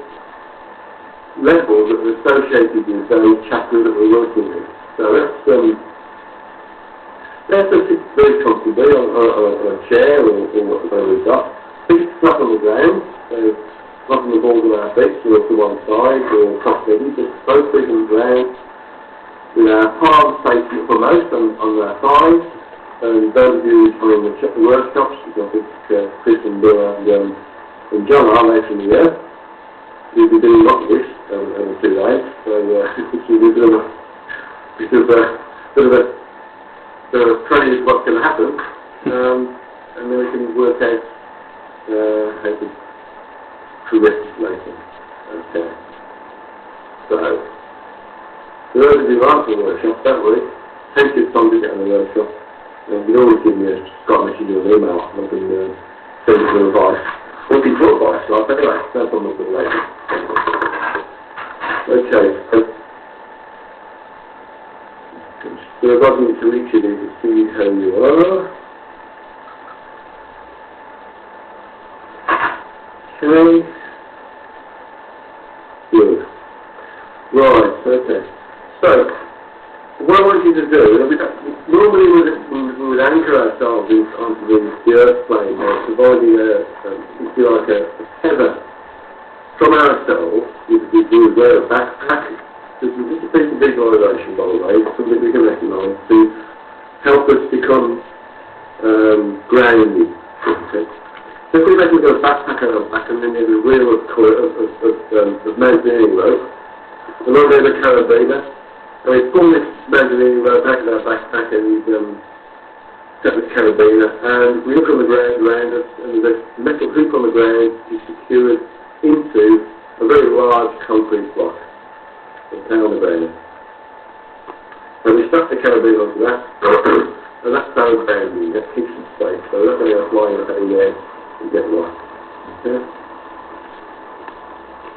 levels that are associated with those chakras that we're working with. So let's sit very comfortably on a chair or whatever we've got. Feet flat on the ground, so not on the balls of our feet, or to one side, or cross-legged, just both feet on the ground, with our palms facing uppermost on our thighs. And those of you following the workshops, because I think Chris and Bill and John are later in the year, we'll be doing lots of this over 2 days, so this will be a bit of a training of what's going to happen, and then we can work out how to progress this later. Okay. So, for those of you who aren't in the workshop, don't worry, plenty of time to get on the workshop. You can always give me a Scott message or an email, and I can send you some advice. Or people advice, right? But anyway, no problem with it later. Okay, so we're going to each of you to see how you are. Okay. Good. Right, okay. So, what I want you to do, normally we would anchor ourselves onto the earth plane by providing if you like, a tether from ourselves with a backpack. This is just a piece of visualisation, by the way, something we can recognise to help us become grounded. Okay? So if we make a backpack on our back, and then there's a reel of mountaineering rope, and then there's a carabiner. So we pull this mountaineering rope out of our backpack and set the carabiner, and we look on the ground around us, and there's a metal hoop on the ground is secured into a very large concrete block. Down on the ground. And we strap the carabiner onto that, and that's our grounding, that keeps us safe, so we're not going to go flying up anywhere and get lost. Okay?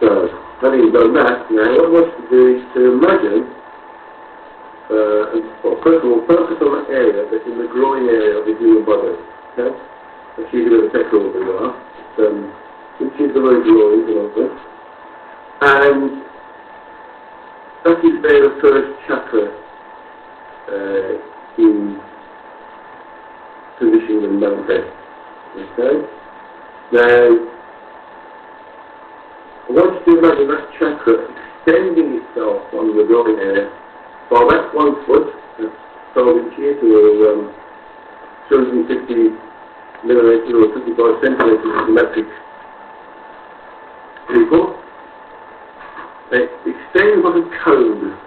So, having done that, now what I want you to do is to imagine, well, first of all, focus on that area that's in the groin area of the human body. Okay? That's usually where the sexual organs are. Which is the very groin, you know, and that is where the first chakra in position and manifest. Okay? Now, I want you to imagine that chakra extending itself on the groin area by about 1 foot, that's 12 inches, or 250 millimeters or 55 centimeters of metric people. It extends like a cone,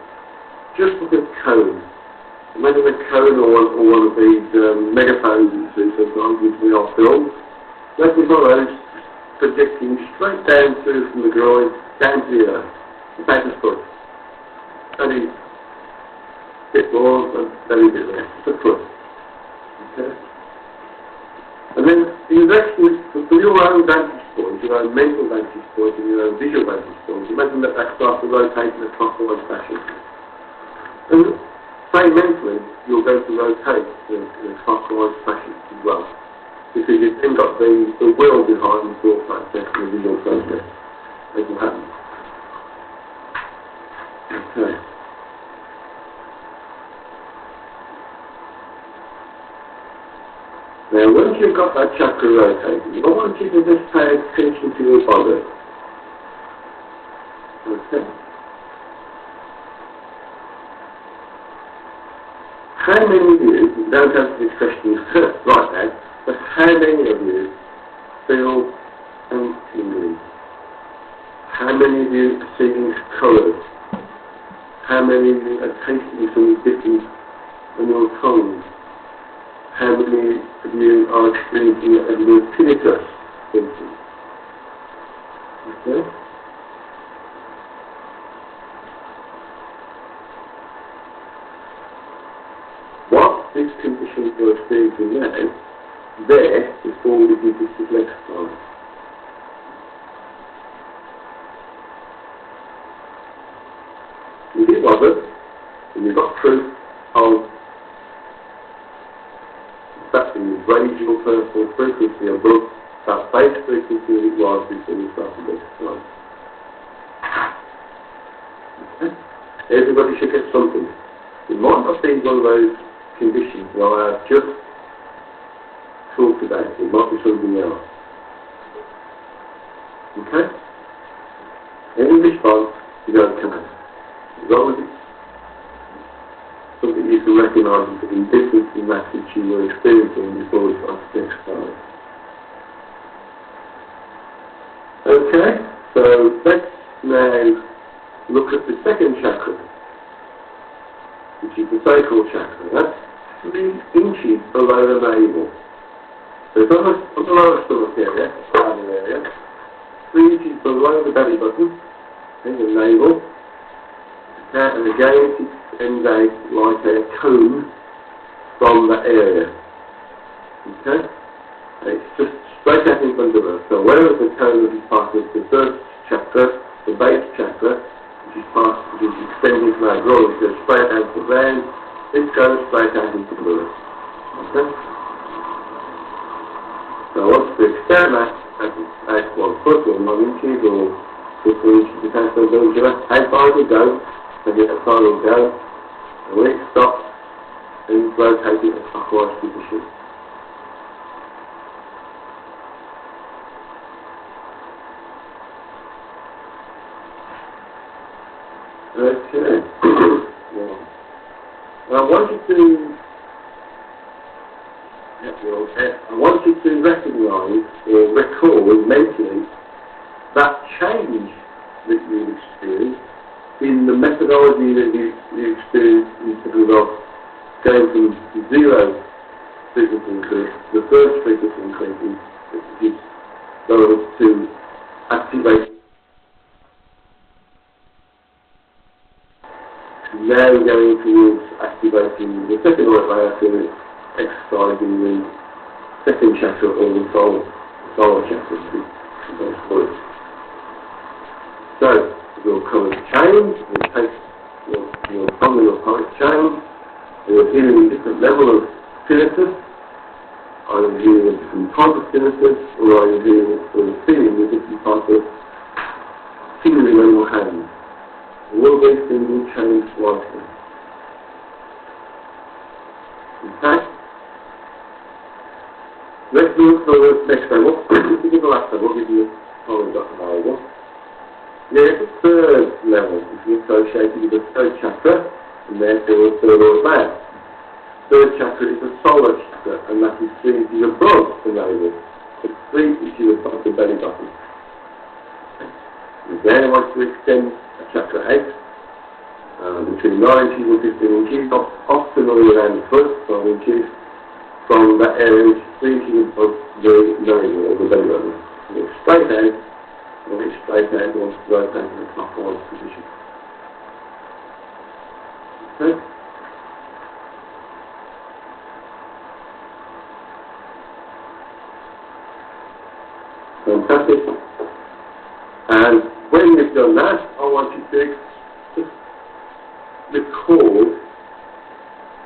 just like a cone. Imagine a cone or one of these megaphones you see sometimes in our films. That's one of those projecting straight down through from the groin, down to the earth, about a foot. That is a bit more, and that is a bit less, just a foot. Okay? And then the investment from your own vantage point, your own mental vantage point, and your own visual vantage point, imagine that starts to rotate in a clockwise fashion. And say mentally, you're going to rotate in a clockwise fashion as well. Because you've then got the will behind the thought process and the visual process that will happen. Okay. Now, once you've got that chakra rotating, I want you to just pay attention to your body. Okay? How many of you, don't answer this question right now, but how many of you feel tingling? How many of you are seeing colours? How many of you are tasting something different on your tongue? How many of you are experiencing a little tinnitus symptom? Okay? What this condition you're experiencing now, there is formed with this exercise. proof of that the radial personal frequency above that base frequency as it was before you started the exercise. Okay? Everybody should get something. It might not be one of those conditions that I have just talked about. It might be something else. Okay? Any response is okay. As long as it's something you can recognise as being different from that which you were experiencing before we started the exercise. Okay, so let's now look at the second chakra, which is the sacral chakra. That's 3 inches below the navel. So it's on the lower stomach area, spinal area, 3 inches below the belly button, and the navel. And again, it ends out like a cone from that area. Okay? And it's just straight out in front of us. So whereas the cone is part of the first chakra, the base chakra, which is extending from our groin, it goes straight out to the ground, it goes straight out into the earth. Okay? So once we extend that out 1 foot or 9 inches or 15 inches, depends on how far we go. And get a final go, and when it stops, then rotate it in a clockwise position. Okay. I want you to recognise or recall mentally that change that you've experienced in the methodology that you experienced in terms of going from 0 frequency increase, the first frequency increase is going to activate. Now going towards activating the second layer to exercising the second chakra or the solar chakra. So, your colours change, your taste, your tongue and your palate change, you're hearing a different level of tinnitus, are you hearing a different type of tinnitus, or are you hearing feeling a different type of tingling on your hands? All these things will change slightly. Okay? Let's move to the next level. This is the last level, give you probably got available. There's a third level, which is associated with the third chakra, and therefore the third order man. Third chakra is the solar chakra, and that is 3 inches above the navel. It's 3 inches above the belly button. And then I want to extend a chakra out, between 9 inches and 15 inches, optimally around the foot, 12 inches, from that area which is 3 inches above the navel or the belly button. So straight out. And it's straight out, wants to rotate in a clockwise position. Okay? Fantastic. And when you've done that, I want you to just record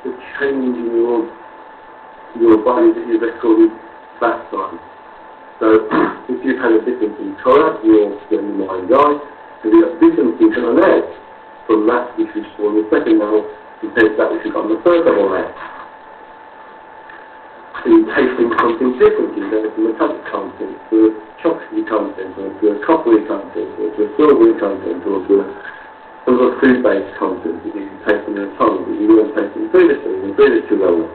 the change in your body that you recorded last time. So, if you've had a difference in colour, you'll get in the mind's eye, and you've got difference in colour now, from that which was on the second level, compared to that which you've got on the third level now. So you're tasting something different, you go from metallic content to a chocolatey content, or to a coppery content, or to a silvery content, or to some sort of food-based content that you can taste on your tongue, that you weren't tasting previously, in the previous 2 levels.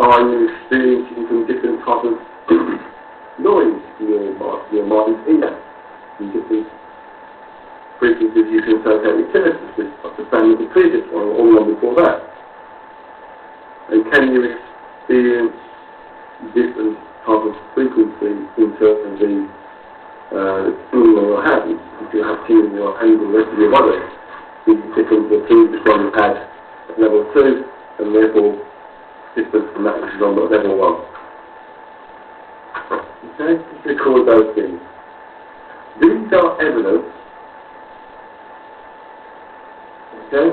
Are you experiencing some different type of noise in your mind's ear? In different frequencies you can associate with tinnitus, which is the same as the previous one, or the one before that. And can you experience different type of frequency in terms of the tingling on your hands? If you have tingling on your hands and the rest of your body, it's different to the previous one you had at level 2, and therefore different from that which is on level 1. Okay, just record those things. These are evidence, okay,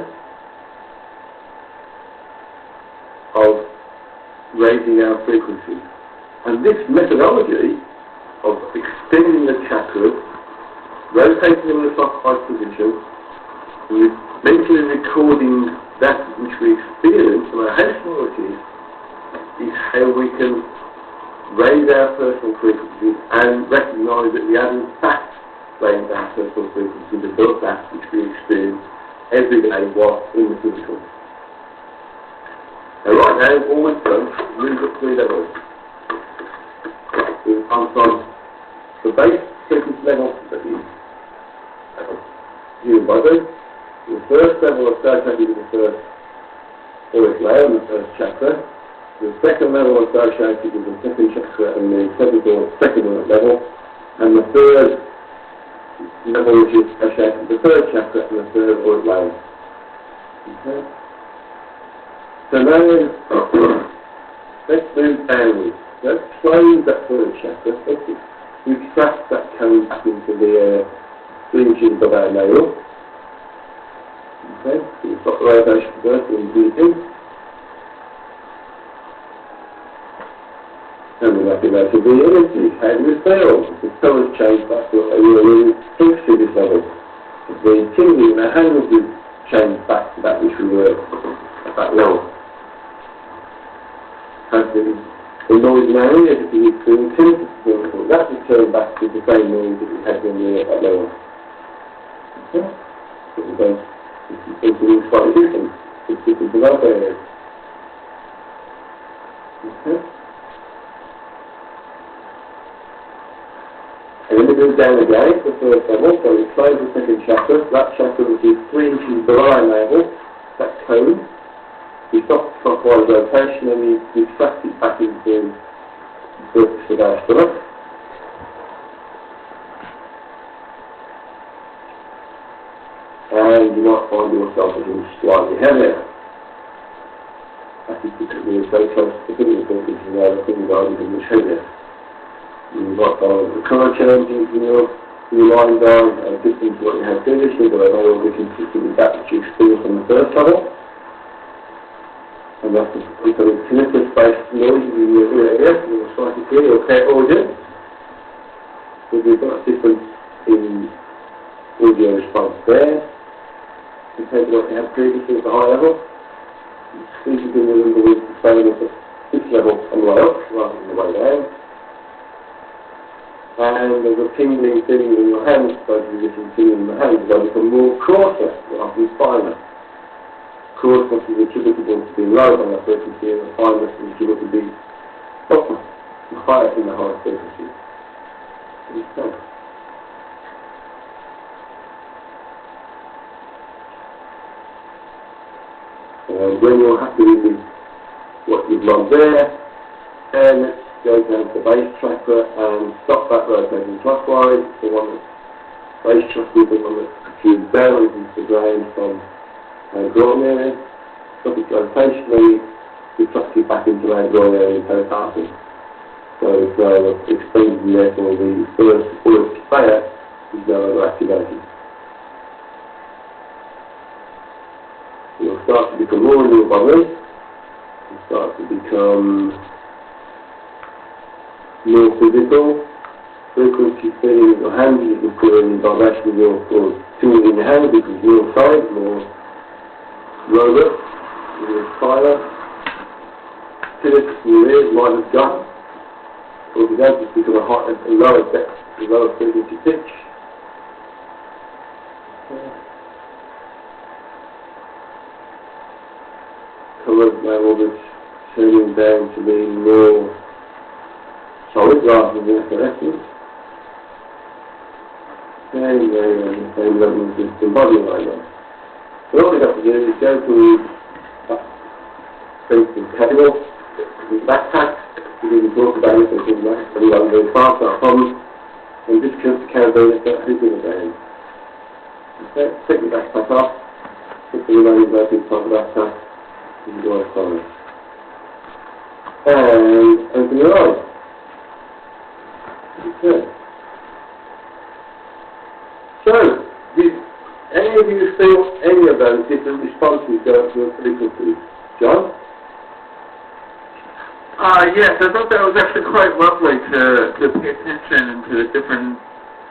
raising our frequency. And this methodology of extending the chakras, rotating them in a clockwise position, and mentally recording that which we experience no matter how small it is how we can raise our personal frequency and recognise that we have in fact raised our personal frequency above that which we experience every day while in the physical. Now right now, all we've done is move up 3 levels. We've come from the base frequency level that is human body. The first level associated with the first auric layer and the first chakra. The second level associated with the second chakra and the second level. And the third level which is associated with the third chakra and the third auric layer. Okay? So now, let's move downwards. Let's close that third chakra. Let's extract that cone back into the air 3 inches above our navel. Okay, so we've got the rotation first and breathing. And we'll activate the energy. How do we feel? The colours change back to we think to this level. The tingling in our hands is changed back to that which we were at that level. As the noise in our ears is being tinted, that returned back to the same noise that we had when we were at that level. Okay? So we're going to do slightly different. It's different to other areas. Okay? And then we move down again to the first level, so we close the second chakra. That chakra which is 3 inches below our navel, that cone. We stop the clockwise rotation and we extract it back into the surface of our stomach. And you might find yourself getting slightly heavier. That is because we are so close to the finger surface and now the finger are getting much heavier. You might find the colour changing in your line down and different to what you had previously, but I know will be consistent with that which you experienced on the first level. And that's the tinnitus-based noises in your ear, in your psychic ear, or clear audio. So we've got a difference in audio response there, compared to what we had previously at the high level. This is in the number with the same at this level on the way up, rather than the way down. And there's a tingling feeling in your hands, supposedly this is tingling in the hands, they become more coarser rather than finer. Coarseness is attributable to being low on that frequency, and the fineness is attributable to being upper and higher in the higher frequency. Okay. And when you're happy with what you've done there, and let's go down to the base chakra and stop that rotating clockwise. The one that base chakra is the one that protrudes down into the ground from our groin area. Stop it rotationally, reflect it back into our groin area in pericardium. So it's explained and therefore the first auric layer is no longer activated. You'll start to become more in your body, you'll start to become more physical, frequency feeling in your hands, you can feel the vibration of your tools in your hands, you can feel size, more robust, more fire, tinnitus in your ears might have gone, or if you don't, just become a lower depth, a lower frequency pitch. Colours now that's turning down to being more solid rather than effervescent. And the same level as the body right now. So all we have to do is go to that sensitive table, the backpack, we didn't talk about it, so it's not very well very fast, not a problem, and just count down and start hitting it down. Okay, take the backpack off, put the remaining back inside the backpack, and go outside. And open your eyes. Okay. So, did any of you feel any of those different responses to your frequencies? John? Yes, I thought that was actually quite lovely to pay attention to the different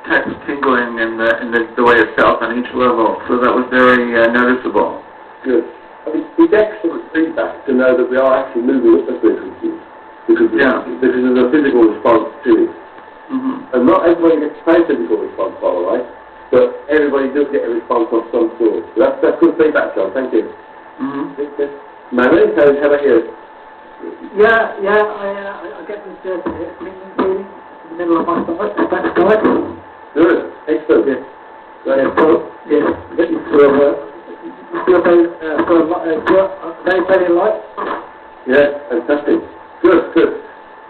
types of tingling and the way it felt on each level. So that was very noticeable. Good. I mean, it's excellent feedback to know that we are actually moving up the frequencies because there's a physical response to it. Mm-hmm. And not everybody gets the same physical response, by the way, but everybody does get a response of some sort. So that's good feedback, John. Thank you. Mm-hmm. Mary, how about you? Yeah, I get this cleaning feeling in the middle of my stomach. That's good. Good. Excellent. Yes. Get you feel very, very light. Yeah, fantastic. Good.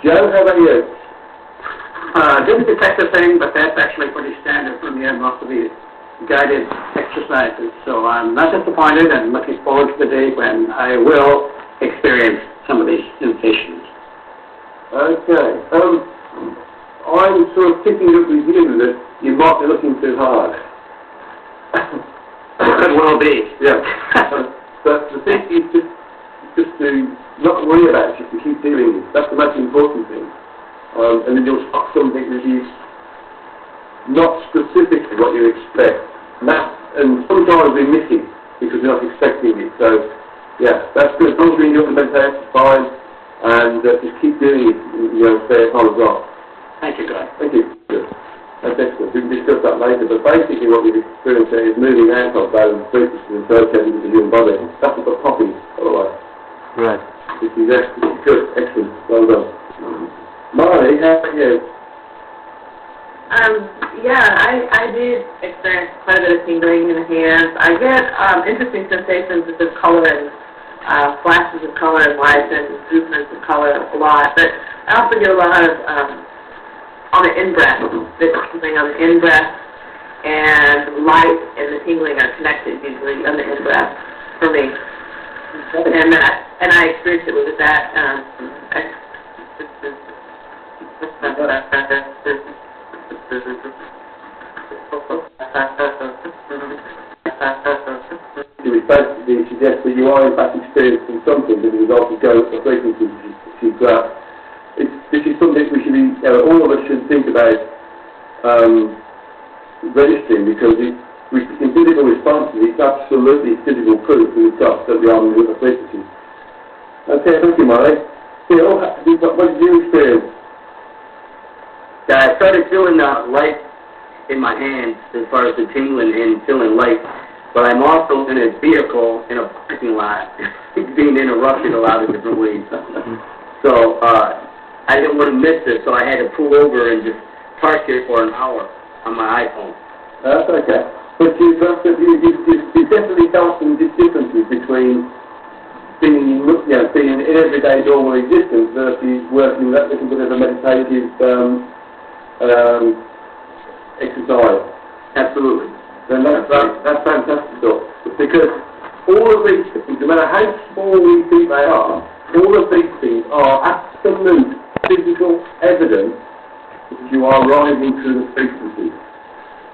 Joe, how about you? Didn't detect a thing, but that's actually pretty standard for me on most of these guided exercises. So I'm not disappointed and looking forward to the day when I will experience some of these sensations. Okay. I'm sort of picking up with you that you might be looking too hard. Could well be. Yeah. But the thing is just to not worry about it, just to keep doing it. That's the most important thing. And then you'll spot something that is not specifically what you expect. And sometimes we miss it because we're not expecting it. So, yeah, that's good. As long as we enjoy the meditation, it's fine. And just keep doing it in your spare time as well. Thank you, Guy. Thank you. Good. That's excellent. We can discuss that later. But basically what we've experienced there is moving out of those frequencies and associated with the human body. That's what the popping, by the way. Right. This is excellent. Good. Excellent. Well done. Marty, how about you? I did experience quite a bit of tingling in the hands. I get interesting sensations of color and flashes of color and light and movements of color a lot. But I also get a lot of on the in-breath. There's something on the in-breath and light and the tingling are connected usually on the in-breath for me. And I experienced it with that. You basically suggest that you are in fact experiencing something that is also going up the frequency. This is something we should be, all of us should think about registering because with in physical responses, it's absolutely physical proof that we've got that we are moving up the frequencies. Okay, thank you, Molly. Phil, what did you experience? Yeah, I started feeling light in my hands as far as the tingling and feeling light, but I'm also in a vehicle in a parking lot being interrupted a lot of different ways. So I didn't want to miss it, so I had to pull over and just park here for an hour on my iPhone. That's okay. But you definitely felt some differences between being in everyday normal existence versus working that little bit of a meditative exercise. Absolutely. And that's fantastic stuff. Because all of these things, no matter how small we think they are, all of these things are absolute physical evidence that you are rising through the frequencies.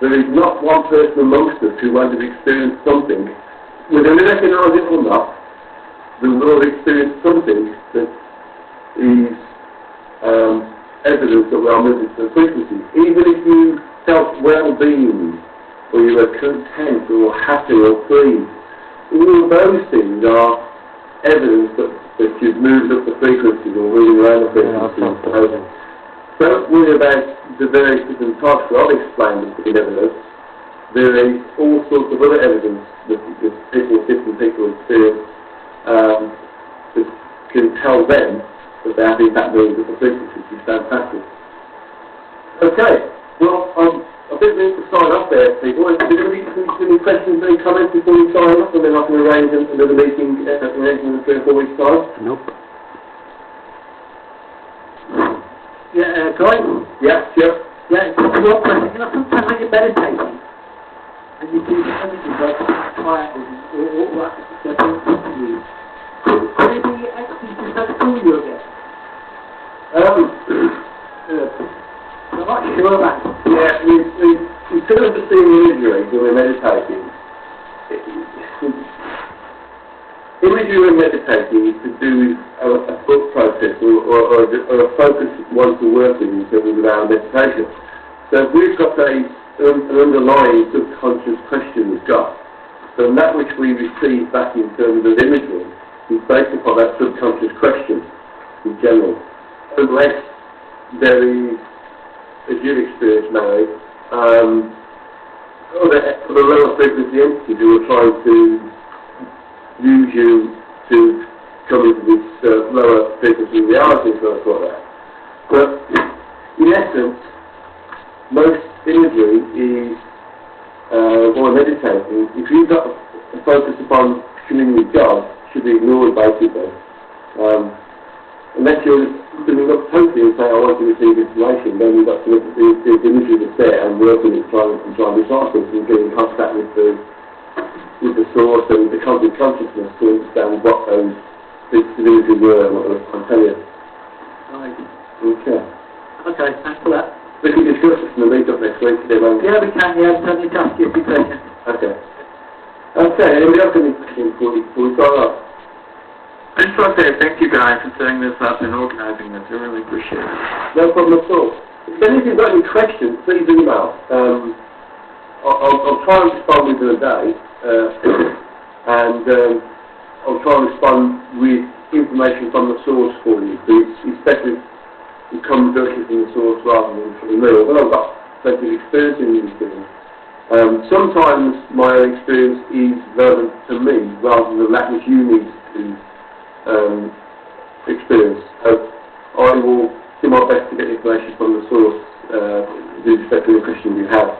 There is not one person amongst us who won't have experienced something, whether we recognise it or not, they will have experienced something that is evidence that we are moving to the frequency. Even if you felt well-being, or you were content, or happy, or pleased, all of those things are evidence that you've moved up the frequencies, or moving around the frequencies. Don't worry about the various different types that I've explained as being evidence. There is all sorts of other evidence that different people experience that can tell them that they're having that movement of the frequencies. It's fantastic. Okay, well, I think we need to sign off there, people. Is there going to be any questions, any comments before we sign off, and then I can arrange another meeting in 3 or 4 weeks' time? Nope. Yeah, Guy? Yeah, sure. Yeah, it's just one question. Sometimes when you're meditating, and you see the images like triangles, or what they're doing to you, could it be actually just that fool you again? I'm not sure about it. Yeah, in terms of seeing imagery when we're meditating, imagery when meditating is to do with a thought process or a focus one to work with in terms of our meditation. So if we've got an underlying subconscious question we've got, then that which we receive back in terms of imagery is based upon that subconscious question in general. Unless there is, as you've experienced, Mary, other lower frequency entities who are trying to use you to come into this lower frequency reality, so I call that. But in essence, most imagery is, or meditating, if you've got a focus upon communing with God, should be ignored basically. Unless you're doing up totally and say, I want to receive information, then you've got to look at the imagery that's there and work with it, try and decipher it and get in contact with the source and the cosmic consciousness to understand what those imagery were and what they were trying to tell you. Right. Okay. Okay, thanks for that. We can discuss this in the meet-up next week. Yeah, we can, yeah, so I need to ask you a few questions. Okay. Okay, anybody else have any questions before we start off? I just want to say thank you guys for setting this up and organizing this. I really appreciate it. No problem at all. If anybody's got any questions, please email. I'll try and respond within a day, and I'll try and respond with information from the source for you. So it's better if it comes directly from the source rather than from me. Although I've got plenty of experience in these things. Sometimes my own experience is relevant to me rather than that which you need to experience. So I will do my best to get information from the source with respect to the question you have.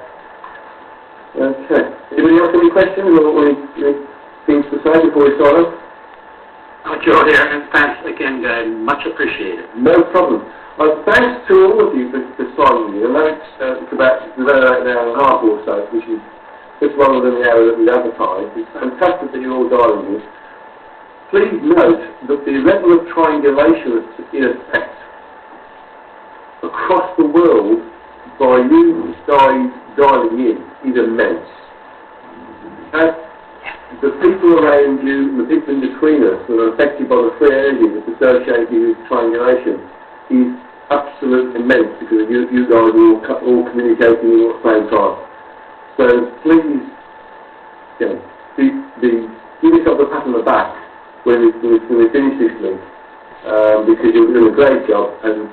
Okay. Anybody else have any questions or any things to say before we start off? You're there, and thanks again, guys. Much appreciated. No problem. Thanks to all of you for signing me. I know it's about an hour and a half or so, which is just longer than the hour that we advertised. It's fantastic that you're all dialing this. Please note that the level of triangulation that's in effect across the world by you guys dialing in is immense. And the people around you and the people in between us that are affected by the free energy that's associated with triangulation is absolutely immense because you guys are all communicating at the same time. So please, give yourself a pat on the back when we finish this link, because you're doing a great job, and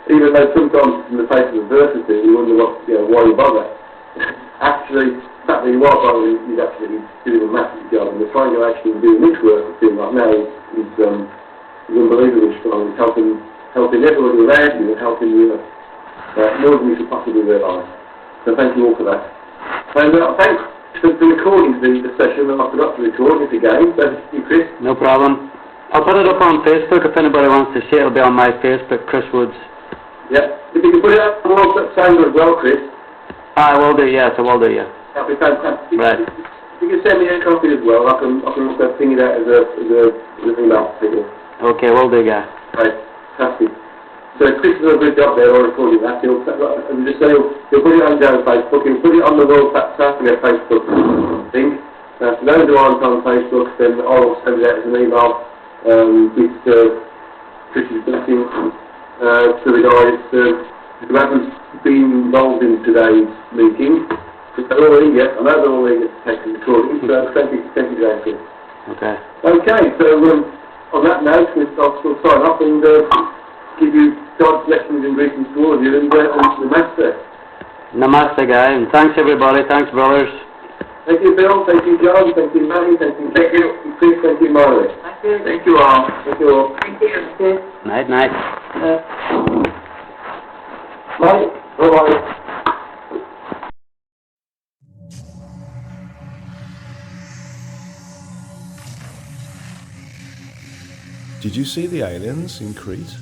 even though sometimes in the face of adversity you wonder why you bother. Actually, the fact that you are bothering is actually doing a massive job, and the triangulation of doing this work it seems like now is unbelievably strong. It's helping everybody around you and helping you more than you could possibly realise. So thank you all for that. And thanks for recording the session that I forgot to record it again. So thank you, Chris. No problem. I'll put it up on Facebook if anybody wants to see it. It'll be on my Facebook, Chris Woods. Yeah. If you can put it up on Satsanga as well, Chris. I will do, yes, I will do, yeah. That'd be fantastic. Right. If you can send me a copy as well, I can also ping it out as an email to you. Okay, will do, guy. Right. Fantastic. So Chris has done a good job there on recording that. He'll put it on Joe's Facebook, he'll put it on the World Satsanga Facebook thing. So for those who aren't on Facebook, then I'll send it out as an email with Chris's blessing to the guys who haven't been involved in today's meeting. They're all eager, I know they're all eager to take the recording, so thank you guys. Okay. Okay, so on that note, we'll sign off and give you God's blessings and greetings to all of you, and Namaste. Namaste, guy, and thanks everybody, thanks brothers. Thank you, Bill, thank you, John, thank you, Manny, thank you, Chris, thank you, Marley. Thank you. Thank you all. Thank you all. Thank you. Night, night. Bye. Bye-bye. Did you see the aliens in Crete?